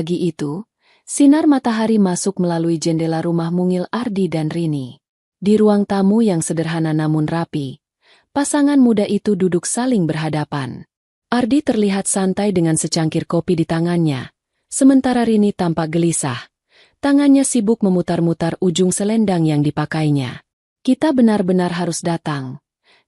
Pagi itu, sinar matahari masuk melalui jendela rumah mungil Ardi dan Rini. Di ruang tamu yang sederhana namun rapi, pasangan muda itu duduk saling berhadapan. Ardi terlihat santai dengan secangkir kopi di tangannya, sementara Rini tampak gelisah. Tangannya sibuk memutar-mutar ujung selendang yang dipakainya. "Kita benar-benar harus datang?"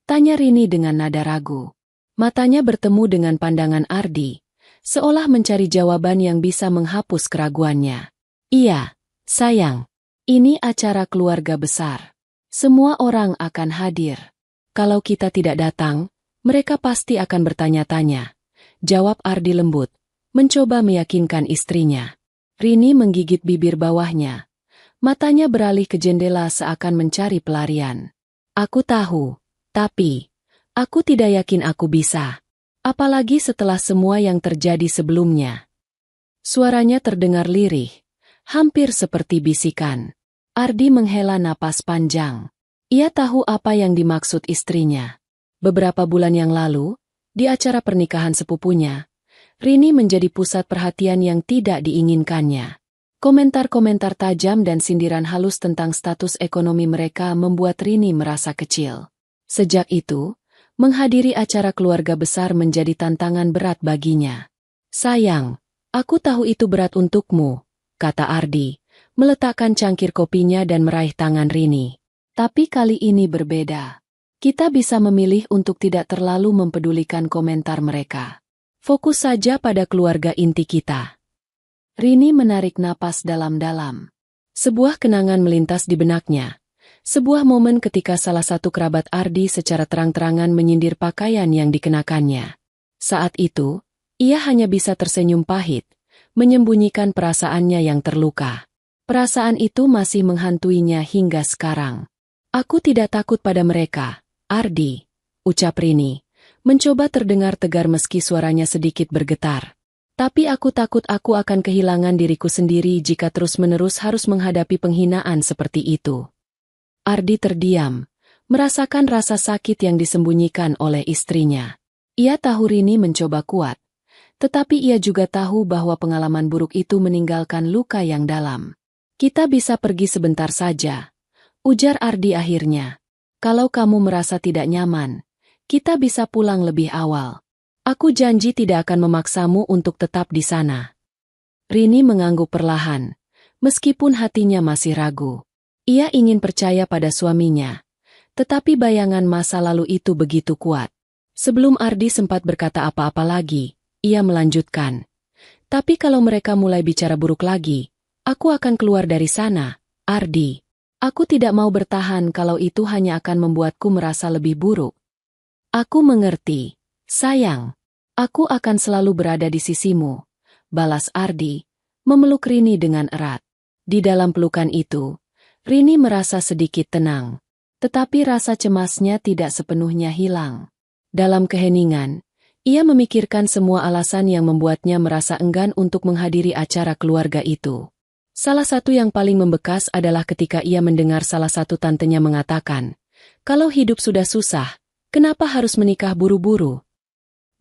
tanya Rini dengan nada ragu. Matanya bertemu dengan pandangan Ardi, seolah mencari jawaban yang bisa menghapus keraguannya. "Iya, sayang. Ini acara keluarga besar. Semua orang akan hadir. Kalau kita tidak datang, mereka pasti akan bertanya-tanya," jawab Ardi lembut, mencoba meyakinkan istrinya. Rini menggigit bibir bawahnya. Matanya beralih ke jendela seakan mencari pelarian. "Aku tahu, tapi aku tidak yakin aku bisa. Apalagi setelah semua yang terjadi sebelumnya." Suaranya terdengar lirih, hampir seperti bisikan. Ardi menghela napas panjang. Ia tahu apa yang dimaksud istrinya. Beberapa bulan yang lalu, di acara pernikahan sepupunya, Rini menjadi pusat perhatian yang tidak diinginkannya. Komentar-komentar tajam dan sindiran halus tentang status ekonomi mereka membuat Rini merasa kecil. Sejak itu, menghadiri acara keluarga besar menjadi tantangan berat baginya. "Sayang, aku tahu itu berat untukmu," kata Ardi, meletakkan cangkir kopinya dan meraih tangan Rini. "Tapi kali ini berbeda. Kita bisa memilih untuk tidak terlalu mempedulikan komentar mereka. Fokus saja pada keluarga inti kita." Rini menarik napas dalam-dalam. Sebuah kenangan melintas di benaknya. Sebuah momen ketika salah satu kerabat Ardi secara terang-terangan menyindir pakaian yang dikenakannya. Saat itu, ia hanya bisa tersenyum pahit, menyembunyikan perasaannya yang terluka. Perasaan itu masih menghantuinya hingga sekarang. "Aku tidak takut pada mereka, Ardi," ucap Rini, mencoba terdengar tegar meski suaranya sedikit bergetar. "Tapi aku takut aku akan kehilangan diriku sendiri jika terus-menerus harus menghadapi penghinaan seperti itu." Ardi terdiam, merasakan rasa sakit yang disembunyikan oleh istrinya. Ia tahu Rini mencoba kuat, tetapi ia juga tahu bahwa pengalaman buruk itu meninggalkan luka yang dalam. "Kita bisa pergi sebentar saja," ujar Ardi akhirnya. "Kalau kamu merasa tidak nyaman, kita bisa pulang lebih awal. Aku janji tidak akan memaksamu untuk tetap di sana." Rini mengangguk perlahan, meskipun hatinya masih ragu. Ia ingin percaya pada suaminya, tetapi bayangan masa lalu itu begitu kuat. Sebelum Ardi sempat berkata apa-apa lagi, ia melanjutkan, "Tapi kalau mereka mulai bicara buruk lagi, aku akan keluar dari sana, Ardi. Aku tidak mau bertahan kalau itu hanya akan membuatku merasa lebih buruk." "Aku mengerti, sayang. Aku akan selalu berada di sisimu," balas Ardi, memeluk Rini dengan erat. Di dalam pelukan itu, Rini merasa sedikit tenang, tetapi rasa cemasnya tidak sepenuhnya hilang. Dalam keheningan, ia memikirkan semua alasan yang membuatnya merasa enggan untuk menghadiri acara keluarga itu. Salah satu yang paling membekas adalah ketika ia mendengar salah satu tantenya mengatakan, "Kalau hidup sudah susah, kenapa harus menikah buru-buru?"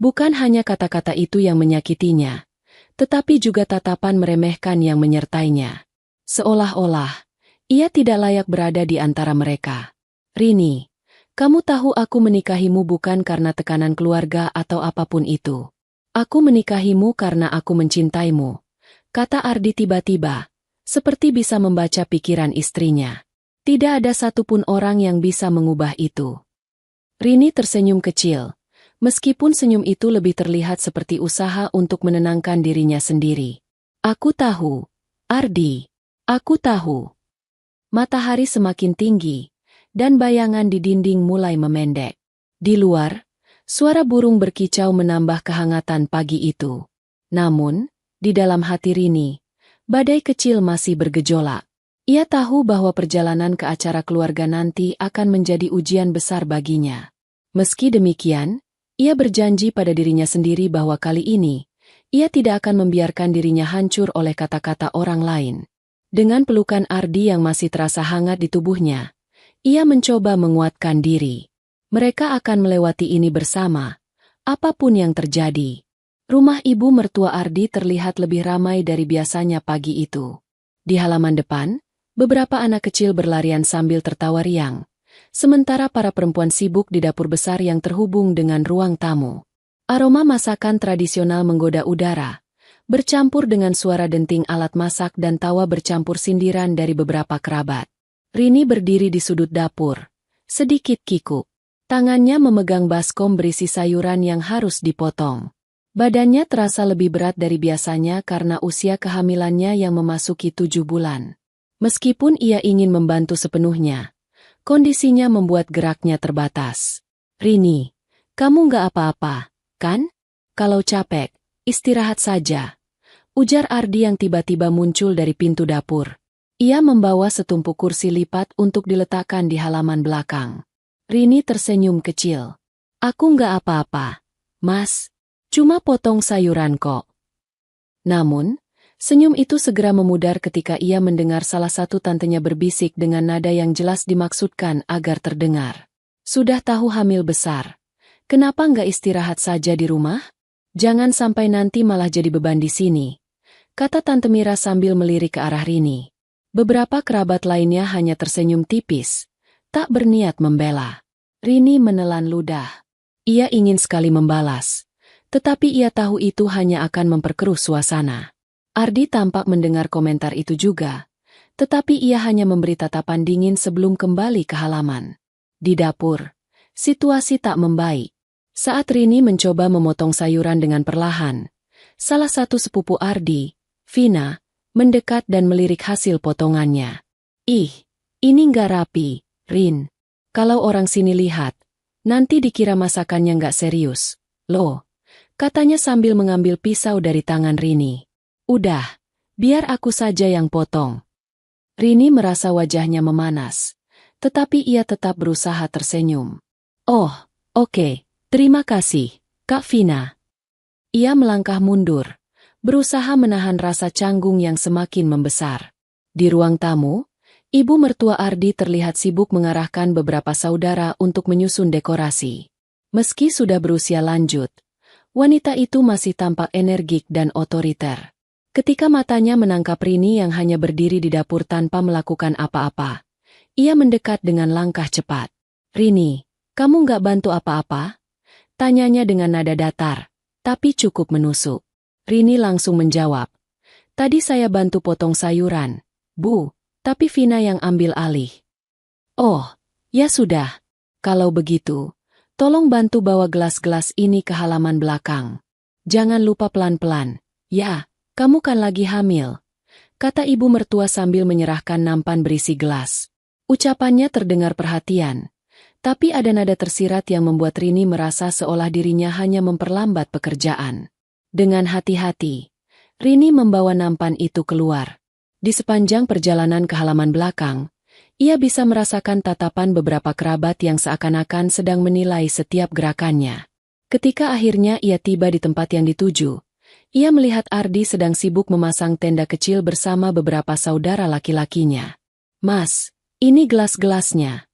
Bukan hanya kata-kata itu yang menyakitinya, tetapi juga tatapan meremehkan yang menyertainya. Seolah-olah, ia tidak layak berada di antara mereka. "Rini, kamu tahu aku menikahimu bukan karena tekanan keluarga atau apapun itu. Aku menikahimu karena aku mencintaimu," kata Ardi tiba-tiba, seperti bisa membaca pikiran istrinya. Tidak ada satupun orang yang bisa mengubah itu. Rini tersenyum kecil, meskipun senyum itu lebih terlihat seperti usaha untuk menenangkan dirinya sendiri. "Aku tahu, Ardi. Aku tahu." Matahari semakin tinggi, dan bayangan di dinding mulai memendek. Di luar, suara burung berkicau menambah kehangatan pagi itu. Namun, di dalam hati Rini, badai kecil masih bergejolak. Ia tahu bahwa perjalanan ke acara keluarga nanti akan menjadi ujian besar baginya. Meski demikian, ia berjanji pada dirinya sendiri bahwa kali ini, ia tidak akan membiarkan dirinya hancur oleh kata-kata orang lain. Dengan pelukan Ardi yang masih terasa hangat di tubuhnya, ia mencoba menguatkan diri. Mereka akan melewati ini bersama, apapun yang terjadi. Rumah ibu mertua Ardi terlihat lebih ramai dari biasanya pagi itu. Di halaman depan, beberapa anak kecil berlarian sambil tertawa riang, sementara para perempuan sibuk di dapur besar yang terhubung dengan ruang tamu. Aroma masakan tradisional menggoda udara, bercampur dengan suara denting alat masak dan tawa bercampur sindiran dari beberapa kerabat. Rini berdiri di sudut dapur, sedikit kikuk. Tangannya memegang baskom berisi sayuran yang harus dipotong. Badannya terasa lebih berat dari biasanya karena usia kehamilannya yang memasuki 7 bulan. Meskipun ia ingin membantu sepenuhnya, kondisinya membuat geraknya terbatas. Rini, kamu nggak apa-apa, kan? Kalau capek, istirahat saja. Ujar Ardi yang tiba-tiba muncul dari pintu dapur. Ia membawa setumpuk kursi lipat untuk diletakkan di halaman belakang. Rini tersenyum kecil. Aku nggak apa-apa, Mas. Cuma potong sayuran kok. Namun, senyum itu segera memudar ketika ia mendengar salah satu tantenya berbisik dengan nada yang jelas dimaksudkan agar terdengar. Sudah tahu hamil besar. Kenapa nggak istirahat saja di rumah? Jangan sampai nanti malah jadi beban di sini, kata Tante Mira sambil melirik ke arah Rini. Beberapa kerabat lainnya hanya tersenyum tipis, tak berniat membela. Rini menelan ludah. Ia ingin sekali membalas. Tetapi ia tahu itu hanya akan memperkeruh suasana. Ardi tampak mendengar komentar itu juga, tetapi ia hanya memberi tatapan dingin sebelum kembali ke halaman. Di dapur, situasi tak membaik. Saat Rini mencoba memotong sayuran dengan perlahan, salah satu sepupu Ardi, Vina, mendekat dan melirik hasil potongannya. Ih, ini nggak rapi, Rin. Kalau orang sini lihat, nanti dikira masakannya nggak serius. Loh. Katanya sambil mengambil pisau dari tangan Rini. Udah, biar aku saja yang potong. Rini merasa wajahnya memanas, tetapi ia tetap berusaha tersenyum. Oh, oke, terima kasih, Kak Vina. Ia melangkah mundur, berusaha menahan rasa canggung yang semakin membesar. Di ruang tamu, ibu mertua Ardi terlihat sibuk mengarahkan beberapa saudara untuk menyusun dekorasi. Meski sudah berusia lanjut, wanita itu masih tampak energik dan otoriter. Ketika matanya menangkap Rini yang hanya berdiri di dapur tanpa melakukan apa-apa, ia mendekat dengan langkah cepat. Rini, kamu nggak bantu apa-apa? Tanyanya dengan nada datar, tapi cukup menusuk. Rini langsung menjawab. Tadi saya bantu potong sayuran, Bu, tapi Vina yang ambil alih. Oh, ya sudah. Kalau begitu, tolong bantu bawa gelas-gelas ini ke halaman belakang. Jangan lupa pelan-pelan. Ya, kamu kan lagi hamil, kata ibu mertua sambil menyerahkan nampan berisi gelas. Ucapannya terdengar perhatian, tapi ada nada tersirat yang membuat Rini merasa seolah dirinya hanya memperlambat pekerjaan. Dengan hati-hati, Rini membawa nampan itu keluar. Di sepanjang perjalanan ke halaman belakang, ia bisa merasakan tatapan beberapa kerabat yang seakan-akan sedang menilai setiap gerakannya. Ketika akhirnya ia tiba di tempat yang dituju, ia melihat Ardi sedang sibuk memasang tenda kecil bersama beberapa saudara laki-lakinya. Mas, ini gelas-gelasnya,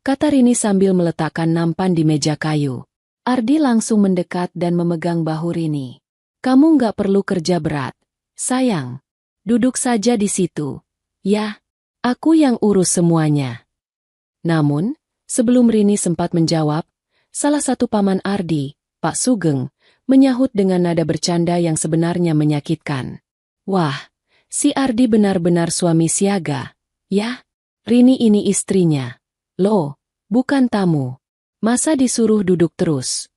kata Rini sambil meletakkan nampan di meja kayu. Ardi langsung mendekat dan memegang bahu Rini. Kamu nggak perlu kerja berat, sayang. Duduk saja di situ. Ya. Aku yang urus semuanya. Namun, sebelum Rini sempat menjawab, salah satu paman Ardi, Pak Sugeng, menyahut dengan nada bercanda yang sebenarnya menyakitkan. Wah, si Ardi benar-benar suami siaga. Ya, Rini ini istrinya. Loh, bukan tamu. Masa disuruh duduk terus?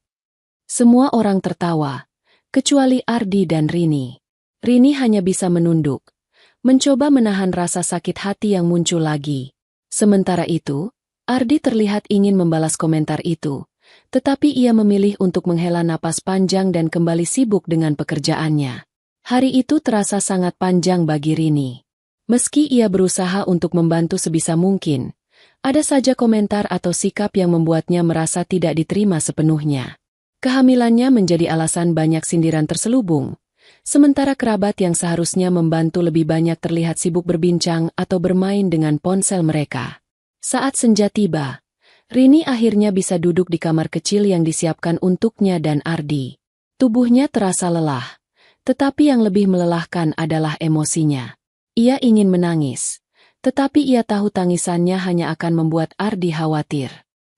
Semua orang tertawa, kecuali Ardi dan Rini. Rini hanya bisa menunduk, mencoba menahan rasa sakit hati yang muncul lagi. Sementara itu, Ardi terlihat ingin membalas komentar itu, tetapi ia memilih untuk menghela napas panjang dan kembali sibuk dengan pekerjaannya. Hari itu terasa sangat panjang bagi Rini. Meski ia berusaha untuk membantu sebisa mungkin, ada saja komentar atau sikap yang membuatnya merasa tidak diterima sepenuhnya. Kehamilannya menjadi alasan banyak sindiran terselubung. Sementara kerabat yang seharusnya membantu lebih banyak terlihat sibuk berbincang atau bermain dengan ponsel mereka. Saat senja tiba, Rini akhirnya bisa duduk di kamar kecil yang disiapkan untuknya dan Ardi. Tubuhnya terasa lelah, tetapi yang lebih melelahkan adalah emosinya. Ia ingin menangis, tetapi ia tahu tangisannya hanya akan membuat Ardi khawatir.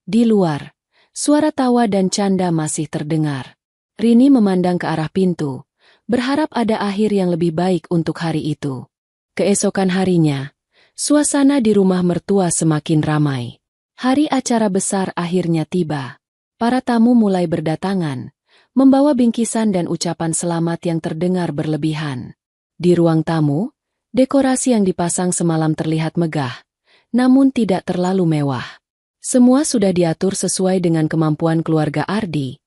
Di luar, suara tawa dan canda masih terdengar. Rini memandang ke arah pintu, berharap ada akhir yang lebih baik untuk hari itu. Keesokan harinya, suasana di rumah mertua semakin ramai. Hari acara besar akhirnya tiba. Para tamu mulai berdatangan, membawa bingkisan dan ucapan selamat yang terdengar berlebihan. Di ruang tamu, dekorasi yang dipasang semalam terlihat megah, namun tidak terlalu mewah. Semua sudah diatur sesuai dengan kemampuan keluarga Ardi,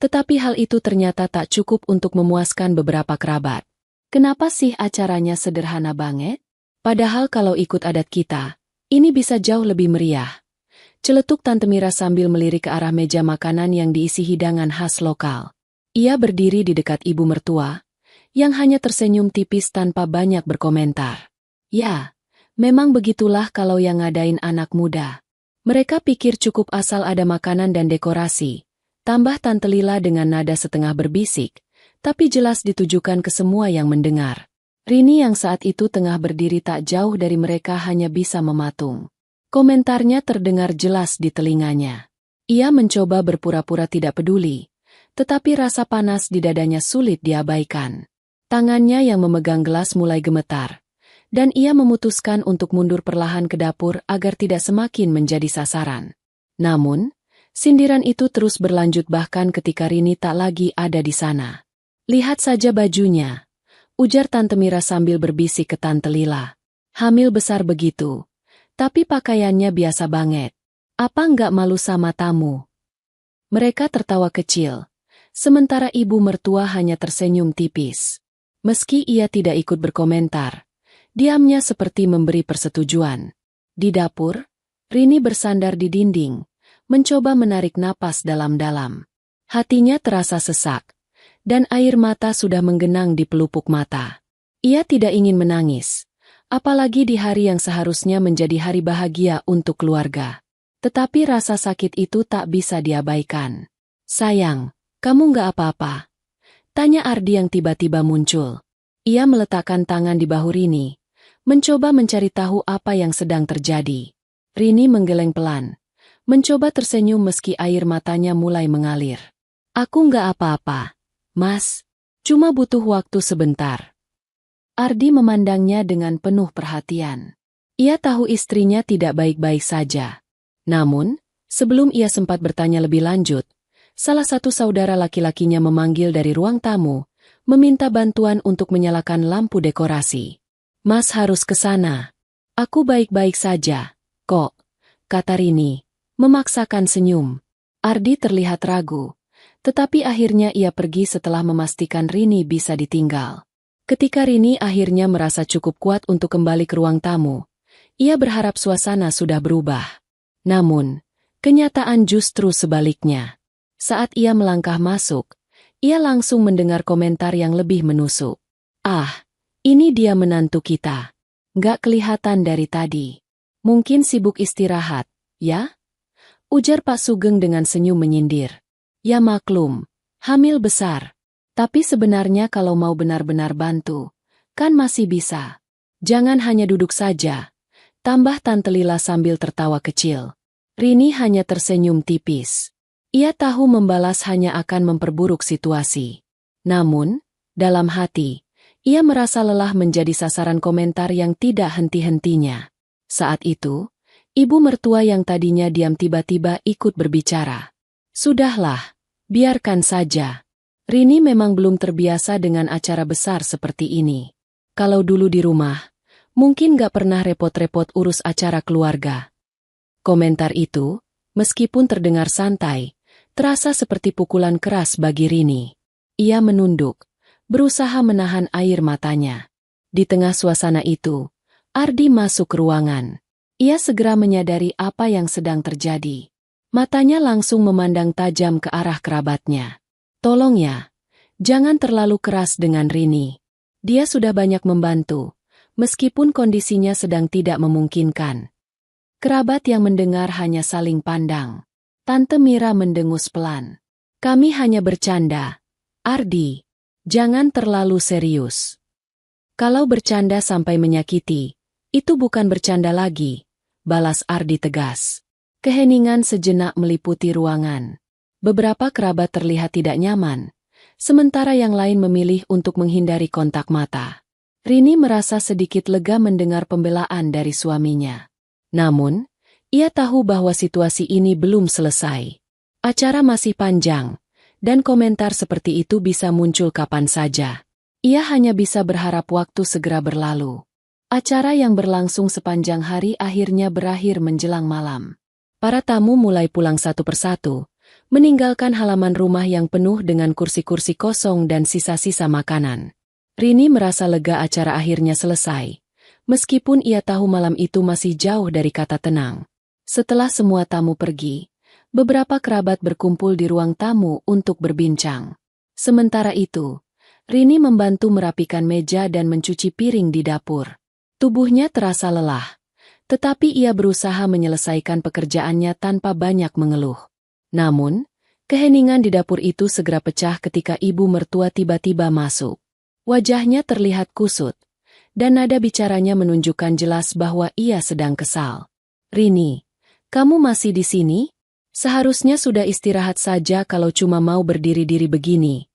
tetapi hal itu ternyata tak cukup untuk memuaskan beberapa kerabat. Kenapa sih acaranya sederhana banget? Padahal kalau ikut adat kita, ini bisa jauh lebih meriah. Celetuk Tante Mira sambil melirik ke arah meja makanan yang diisi hidangan khas lokal. Ia berdiri di dekat ibu mertua, yang hanya tersenyum tipis tanpa banyak berkomentar. Ya, memang begitulah kalau yang ngadain anak muda. Mereka pikir cukup asal ada makanan dan dekorasi, tambah Tante Lila dengan nada setengah berbisik, tapi jelas ditujukan ke semua yang mendengar. Rini yang saat itu tengah berdiri tak jauh dari mereka hanya bisa mematung. Komentarnya terdengar jelas di telinganya. Ia mencoba berpura-pura tidak peduli, tetapi rasa panas di dadanya sulit diabaikan. Tangannya yang memegang gelas mulai gemetar, dan ia memutuskan untuk mundur perlahan ke dapur agar tidak semakin menjadi sasaran. Namun, sindiran itu terus berlanjut bahkan ketika Rini tak lagi ada di sana. "Lihat saja bajunya," ujar Tante Mira sambil berbisik ke Tante Lila. "Hamil besar begitu. Tapi pakaiannya biasa banget. Apa nggak malu sama tamu?" Mereka tertawa kecil, sementara ibu mertua hanya tersenyum tipis. Meski ia tidak ikut berkomentar, diamnya seperti memberi persetujuan. Di dapur, Rini bersandar di dinding, mencoba menarik napas dalam-dalam. Hatinya terasa sesak, dan air mata sudah menggenang di pelupuk mata. Ia tidak ingin menangis, apalagi di hari yang seharusnya menjadi hari bahagia untuk keluarga. Tetapi rasa sakit itu tak bisa diabaikan. "Sayang, kamu nggak apa-apa?" tanya Ardi yang tiba-tiba muncul. Ia meletakkan tangan di bahu Rini, mencoba mencari tahu apa yang sedang terjadi. Rini menggeleng pelan, mencoba tersenyum meski air matanya mulai mengalir. "Aku nggak apa-apa, Mas. Cuma butuh waktu sebentar." Ardi memandangnya dengan penuh perhatian. Ia tahu istrinya tidak baik-baik saja. Namun, sebelum ia sempat bertanya lebih lanjut, salah satu saudara laki-lakinya memanggil dari ruang tamu, meminta bantuan untuk menyalakan lampu dekorasi. "Mas harus ke sana." "Aku baik-baik saja, kok," kata Rini, memaksakan senyum. Ardi terlihat ragu, tetapi akhirnya ia pergi setelah memastikan Rini bisa ditinggal. Ketika Rini akhirnya merasa cukup kuat untuk kembali ke ruang tamu, ia berharap suasana sudah berubah. Namun, kenyataan justru sebaliknya. Saat ia melangkah masuk, ia langsung mendengar komentar yang lebih menusuk. "Ah, ini dia menantu kita. Nggak kelihatan dari tadi. Mungkin sibuk istirahat, ya?" ujar Pak Sugeng dengan senyum menyindir. "Ya maklum, hamil besar. Tapi sebenarnya kalau mau benar-benar bantu, kan masih bisa. Jangan hanya duduk saja," tambah Tante Lila sambil tertawa kecil. Rini hanya tersenyum tipis. Ia tahu membalas hanya akan memperburuk situasi. Namun, dalam hati, ia merasa lelah menjadi sasaran komentar yang tidak henti-hentinya. Saat itu, ibu mertua yang tadinya diam tiba-tiba ikut berbicara. "Sudahlah, biarkan saja. Rini memang belum terbiasa dengan acara besar seperti ini. Kalau dulu di rumah, mungkin gak pernah repot-repot urus acara keluarga." Komentar itu, meskipun terdengar santai, terasa seperti pukulan keras bagi Rini. Ia menunduk, berusaha menahan air matanya. Di tengah suasana itu, Ardi masuk ke ruangan. Ia segera menyadari apa yang sedang terjadi. Matanya langsung memandang tajam ke arah kerabatnya. "Tolong ya, jangan terlalu keras dengan Rini. Dia sudah banyak membantu, meskipun kondisinya sedang tidak memungkinkan." Kerabat yang mendengar hanya saling pandang. Tante Mira mendengus pelan. "Kami hanya bercanda," Ardi, jangan terlalu serius. Kalau bercanda sampai menyakiti, itu bukan bercanda lagi, balas Ardi tegas. Keheningan sejenak meliputi ruangan. Beberapa kerabat terlihat tidak nyaman, sementara yang lain memilih untuk menghindari kontak mata. Rini merasa sedikit lega mendengar pembelaan dari suaminya. Namun, ia tahu bahwa situasi ini belum selesai. Acara masih panjang, dan komentar seperti itu bisa muncul kapan saja. Ia hanya bisa berharap waktu segera berlalu. Acara yang berlangsung sepanjang hari akhirnya berakhir menjelang malam. Para tamu mulai pulang satu persatu, meninggalkan halaman rumah yang penuh dengan kursi-kursi kosong dan sisa-sisa makanan. Rini merasa lega acara akhirnya selesai, meskipun ia tahu malam itu masih jauh dari kata tenang. Setelah semua tamu pergi, beberapa kerabat berkumpul di ruang tamu untuk berbincang. Sementara itu, Rini membantu merapikan meja dan mencuci piring di dapur. Tubuhnya terasa lelah, tetapi ia berusaha menyelesaikan pekerjaannya tanpa banyak mengeluh. Namun, keheningan di dapur itu segera pecah ketika ibu mertua tiba-tiba masuk. Wajahnya terlihat kusut, dan nada bicaranya menunjukkan jelas bahwa ia sedang kesal. "Rini, kamu masih di sini? Seharusnya sudah istirahat saja kalau cuma mau berdiri-diri begini,"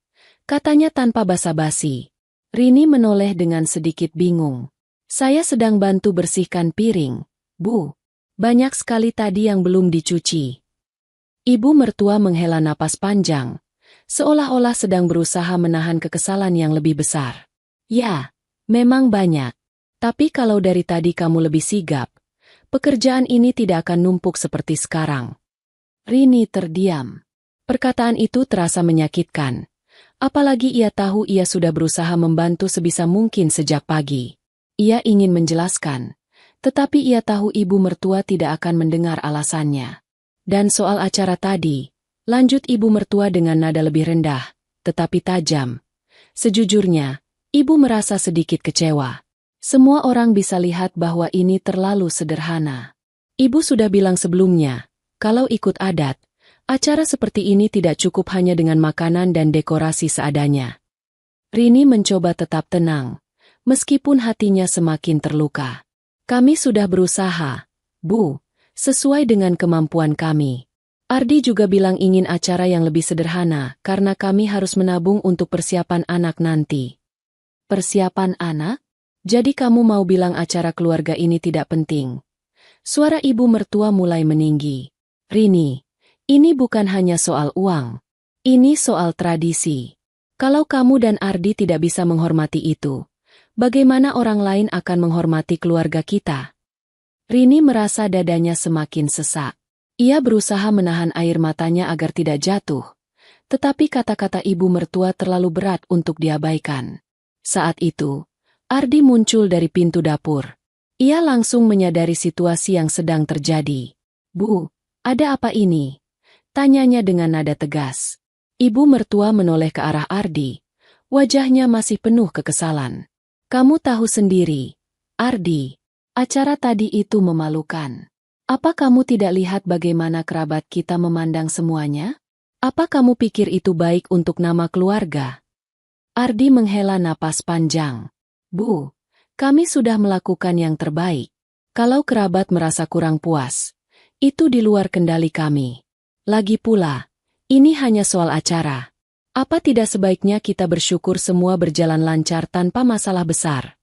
katanya tanpa basa-basi. Rini menoleh dengan sedikit bingung. "Saya sedang bantu bersihkan piring, Bu. Banyak sekali tadi yang belum dicuci." Ibu mertua menghela napas panjang, seolah-olah sedang berusaha menahan kekesalan yang lebih besar. "Ya, memang banyak. Tapi kalau dari tadi kamu lebih sigap, pekerjaan ini tidak akan numpuk seperti sekarang." Rini terdiam. Perkataan itu terasa menyakitkan. Apalagi ia tahu ia sudah berusaha membantu sebisa mungkin sejak pagi. Ia ingin menjelaskan, tetapi ia tahu ibu mertua tidak akan mendengar alasannya. "Dan soal acara tadi," lanjut ibu mertua dengan nada lebih rendah, tetapi tajam. "Sejujurnya, ibu merasa sedikit kecewa. Semua orang bisa lihat bahwa ini terlalu sederhana. Ibu sudah bilang sebelumnya, kalau ikut adat, acara seperti ini tidak cukup hanya dengan makanan dan dekorasi seadanya." Rini mencoba tetap tenang, meskipun hatinya semakin terluka. "Kami sudah berusaha, Bu, sesuai dengan kemampuan kami. Ardi juga bilang ingin acara yang lebih sederhana karena kami harus menabung untuk persiapan anak nanti." "Persiapan anak? Jadi kamu mau bilang acara keluarga ini tidak penting?" Suara ibu mertua mulai meninggi. "Rini, ini bukan hanya soal uang. Ini soal tradisi. Kalau kamu dan Ardi tidak bisa menghormati itu, bagaimana orang lain akan menghormati keluarga kita?" Rini merasa dadanya semakin sesak. Ia berusaha menahan air matanya agar tidak jatuh, tetapi kata-kata ibu mertua terlalu berat untuk diabaikan. Saat itu, Ardi muncul dari pintu dapur. Ia langsung menyadari situasi yang sedang terjadi. "Bu, ada apa ini?" tanyanya dengan nada tegas. Ibu mertua menoleh ke arah Ardi. Wajahnya masih penuh kekesalan. "Kamu tahu sendiri, Ardi. Acara tadi itu memalukan. Apa kamu tidak lihat bagaimana kerabat kita memandang semuanya? Apa kamu pikir itu baik untuk nama keluarga?" Ardi menghela napas panjang. "Bu, kami sudah melakukan yang terbaik. Kalau kerabat merasa kurang puas, itu di luar kendali kami. Lagi pula, ini hanya soal acara. Apa tidak sebaiknya kita bersyukur semua berjalan lancar tanpa masalah besar?"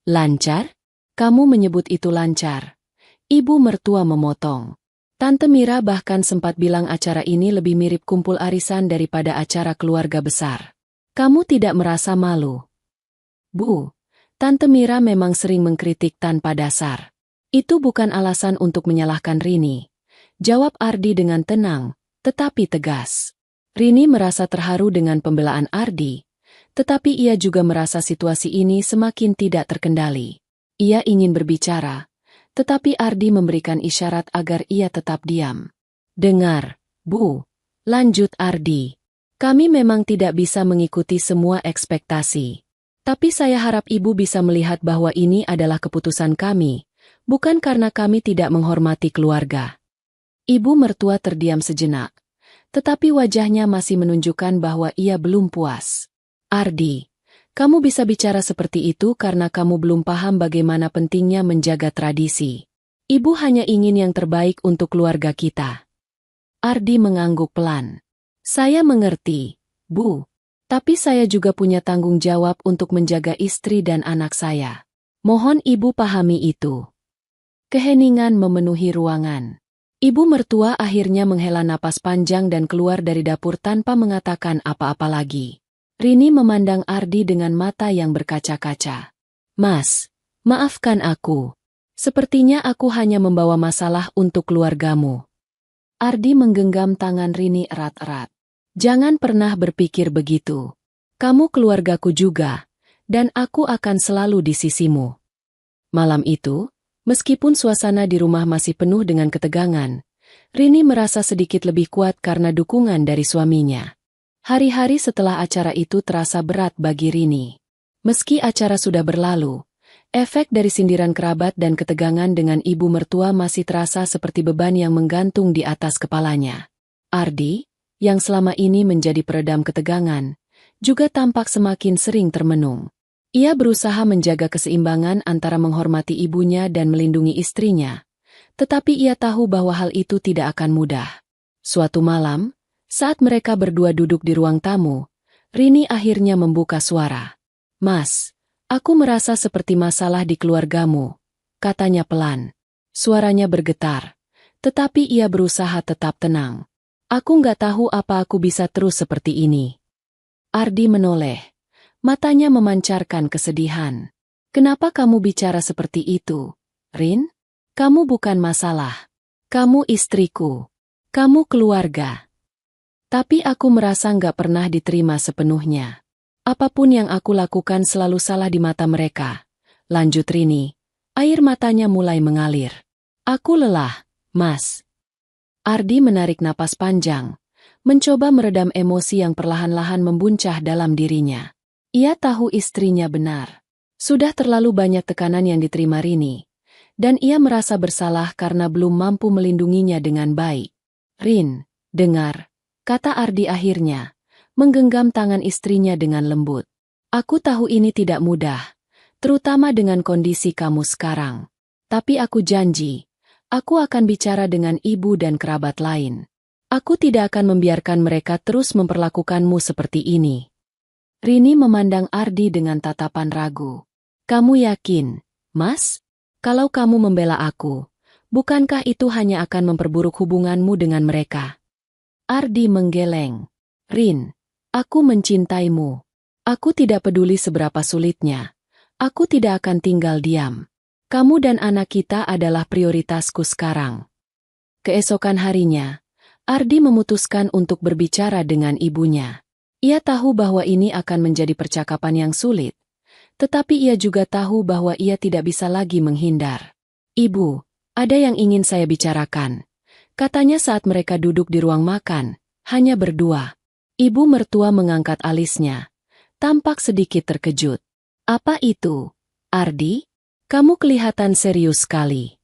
"Lancar? Kamu menyebut itu lancar?" Ibu mertua memotong. Tante Mira bahkan sempat bilang acara ini lebih mirip kumpul arisan daripada acara keluarga besar. "Kamu tidak merasa malu?" "Bu, Tante Mira memang sering mengkritik tanpa dasar. Itu bukan alasan untuk menyalahkan Rini," jawab Ardi dengan tenang, tetapi tegas. Rini merasa terharu dengan pembelaan Ardi, tetapi ia juga merasa situasi ini semakin tidak terkendali. Ia ingin berbicara, tetapi Ardi memberikan isyarat agar ia tetap diam. "Dengar, Bu," lanjut Ardi. "Kami memang tidak bisa mengikuti semua ekspektasi. Tapi saya harap Ibu bisa melihat bahwa ini adalah keputusan kami, bukan karena kami tidak menghormati keluarga." Ibu mertua terdiam sejenak, tetapi wajahnya masih menunjukkan bahwa ia belum puas. Ardi, kamu bisa bicara seperti itu karena kamu belum paham bagaimana pentingnya menjaga tradisi. Ibu hanya ingin yang terbaik untuk keluarga kita. Ardi mengangguk pelan. Saya mengerti, Bu. Tapi saya juga punya tanggung jawab untuk menjaga istri dan anak saya. Mohon ibu pahami itu. Keheningan memenuhi ruangan. Ibu mertua akhirnya menghela napas panjang dan keluar dari dapur tanpa mengatakan apa-apa lagi. Rini memandang Ardi dengan mata yang berkaca-kaca. Mas, maafkan aku. Sepertinya aku hanya membawa masalah untuk keluargamu. Ardi menggenggam tangan Rini erat-erat. Jangan pernah berpikir begitu. Kamu keluargaku juga, dan aku akan selalu di sisimu. Malam itu, meskipun suasana di rumah masih penuh dengan ketegangan, Rini merasa sedikit lebih kuat karena dukungan dari suaminya. Hari-hari setelah acara itu terasa berat bagi Rini. Meski acara sudah berlalu, efek dari sindiran kerabat dan ketegangan dengan ibu mertua masih terasa seperti beban yang menggantung di atas kepalanya. Ardi, yang selama ini menjadi peredam ketegangan, juga tampak semakin sering termenung. Ia berusaha menjaga keseimbangan antara menghormati ibunya dan melindungi istrinya, tetapi ia tahu bahwa hal itu tidak akan mudah. Suatu malam, saat mereka berdua duduk di ruang tamu, Rini akhirnya membuka suara. Mas, aku merasa seperti masalah di keluargamu, katanya pelan. Suaranya bergetar, tetapi ia berusaha tetap tenang. Aku nggak tahu apa aku bisa terus seperti ini. Ardi menoleh. Matanya memancarkan kesedihan. Kenapa kamu bicara seperti itu, Rin? Kamu bukan masalah. Kamu istriku. Kamu keluarga. Tapi aku merasa nggak pernah diterima sepenuhnya. Apapun yang aku lakukan selalu salah di mata mereka. Lanjut Rini. Air matanya mulai mengalir. Aku lelah, Mas. Ardi menarik napas panjang, mencoba meredam emosi yang perlahan-lahan membuncah dalam dirinya. Ia tahu istrinya benar. Sudah terlalu banyak tekanan yang diterima Rini, dan ia merasa bersalah karena belum mampu melindunginya dengan baik. Rin, dengar, kata Ardi akhirnya, menggenggam tangan istrinya dengan lembut. Aku tahu ini tidak mudah, terutama dengan kondisi kamu sekarang. Tapi aku janji, aku akan bicara dengan ibu dan kerabat lain. Aku tidak akan membiarkan mereka terus memperlakukanmu seperti ini. Rini memandang Ardi dengan tatapan ragu. Kamu yakin, Mas? Kalau kamu membela aku, bukankah itu hanya akan memperburuk hubunganmu dengan mereka? Ardi menggeleng. Rin, aku mencintaimu. Aku tidak peduli seberapa sulitnya. Aku tidak akan tinggal diam. Kamu dan anak kita adalah prioritasku sekarang. Keesokan harinya, Ardi memutuskan untuk berbicara dengan ibunya. Ia tahu bahwa ini akan menjadi percakapan yang sulit, tetapi ia juga tahu bahwa ia tidak bisa lagi menghindar. Ibu, ada yang ingin saya bicarakan, katanya saat mereka duduk di ruang makan, hanya berdua. Ibu mertua mengangkat alisnya, tampak sedikit terkejut. Apa itu, Ardi? Kamu kelihatan serius sekali.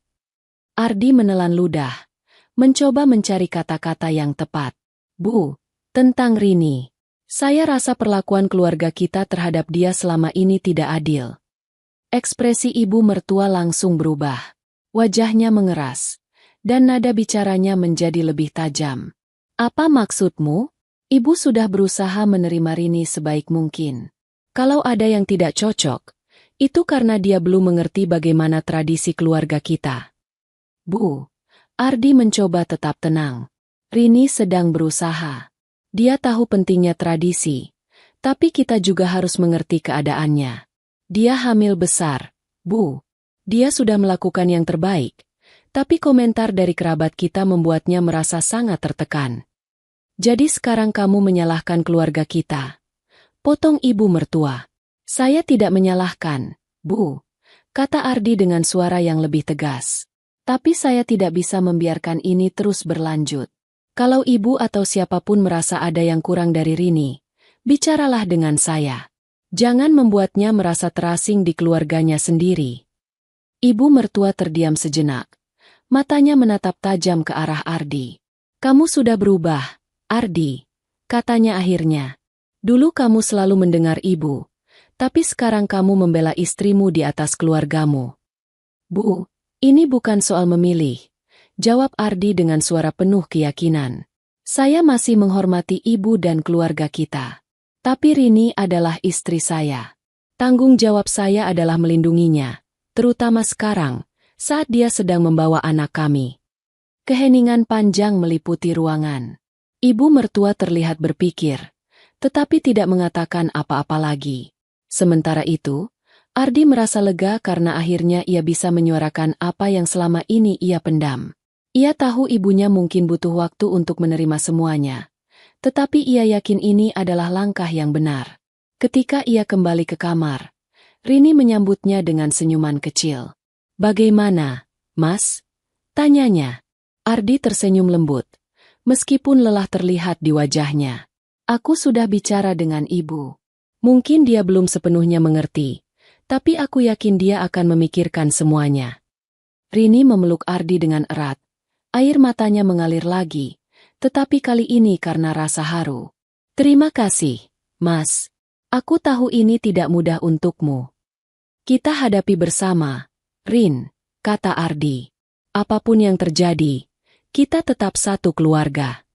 Ardi menelan ludah, mencoba mencari kata-kata yang tepat. Bu, tentang Rini. Saya rasa perlakuan keluarga kita terhadap dia selama ini tidak adil. Ekspresi ibu mertua langsung berubah. Wajahnya mengeras, dan nada bicaranya menjadi lebih tajam. Apa maksudmu? Ibu sudah berusaha menerima Rini sebaik mungkin. Kalau ada yang tidak cocok, itu karena dia belum mengerti bagaimana tradisi keluarga kita. Bu, Ardi mencoba tetap tenang. Rini sedang berusaha. Dia tahu pentingnya tradisi, tapi kita juga harus mengerti keadaannya. Dia hamil besar, Bu. Dia sudah melakukan yang terbaik, tapi komentar dari kerabat kita membuatnya merasa sangat tertekan. Jadi sekarang kamu menyalahkan keluarga kita. Potong ibu mertua. Saya tidak menyalahkan, Bu, kata Ardi dengan suara yang lebih tegas. Tapi saya tidak bisa membiarkan ini terus berlanjut. Kalau ibu atau siapapun merasa ada yang kurang dari Rini, bicaralah dengan saya. Jangan membuatnya merasa terasing di keluarganya sendiri. Ibu mertua terdiam sejenak. Matanya menatap tajam ke arah Ardi. Kamu sudah berubah, Ardi, katanya akhirnya. Dulu kamu selalu mendengar ibu, tapi sekarang kamu membela istrimu di atas keluargamu. Bu, ini bukan soal memilih, jawab Ardi dengan suara penuh keyakinan. Saya masih menghormati ibu dan keluarga kita. Tapi Rini adalah istri saya. Tanggung jawab saya adalah melindunginya, terutama sekarang, saat dia sedang membawa anak kami. Keheningan panjang meliputi ruangan. Ibu mertua terlihat berpikir, tetapi tidak mengatakan apa-apa lagi. Sementara itu, Ardi merasa lega karena akhirnya ia bisa menyuarakan apa yang selama ini ia pendam. Ia tahu ibunya mungkin butuh waktu untuk menerima semuanya, tetapi ia yakin ini adalah langkah yang benar. Ketika ia kembali ke kamar, Rini menyambutnya dengan senyuman kecil. "Bagaimana, Mas?" tanyanya. Ardi tersenyum lembut, meskipun lelah terlihat di wajahnya. "Aku sudah bicara dengan ibu. Mungkin dia belum sepenuhnya mengerti, tapi aku yakin dia akan memikirkan semuanya." Rini memeluk Ardi dengan erat. Air matanya mengalir lagi, tetapi kali ini karena rasa haru. "Terima kasih, Mas. Aku tahu ini tidak mudah untukmu. Kita hadapi bersama, Rin," kata Ardi. "Apapun yang terjadi, kita tetap satu keluarga."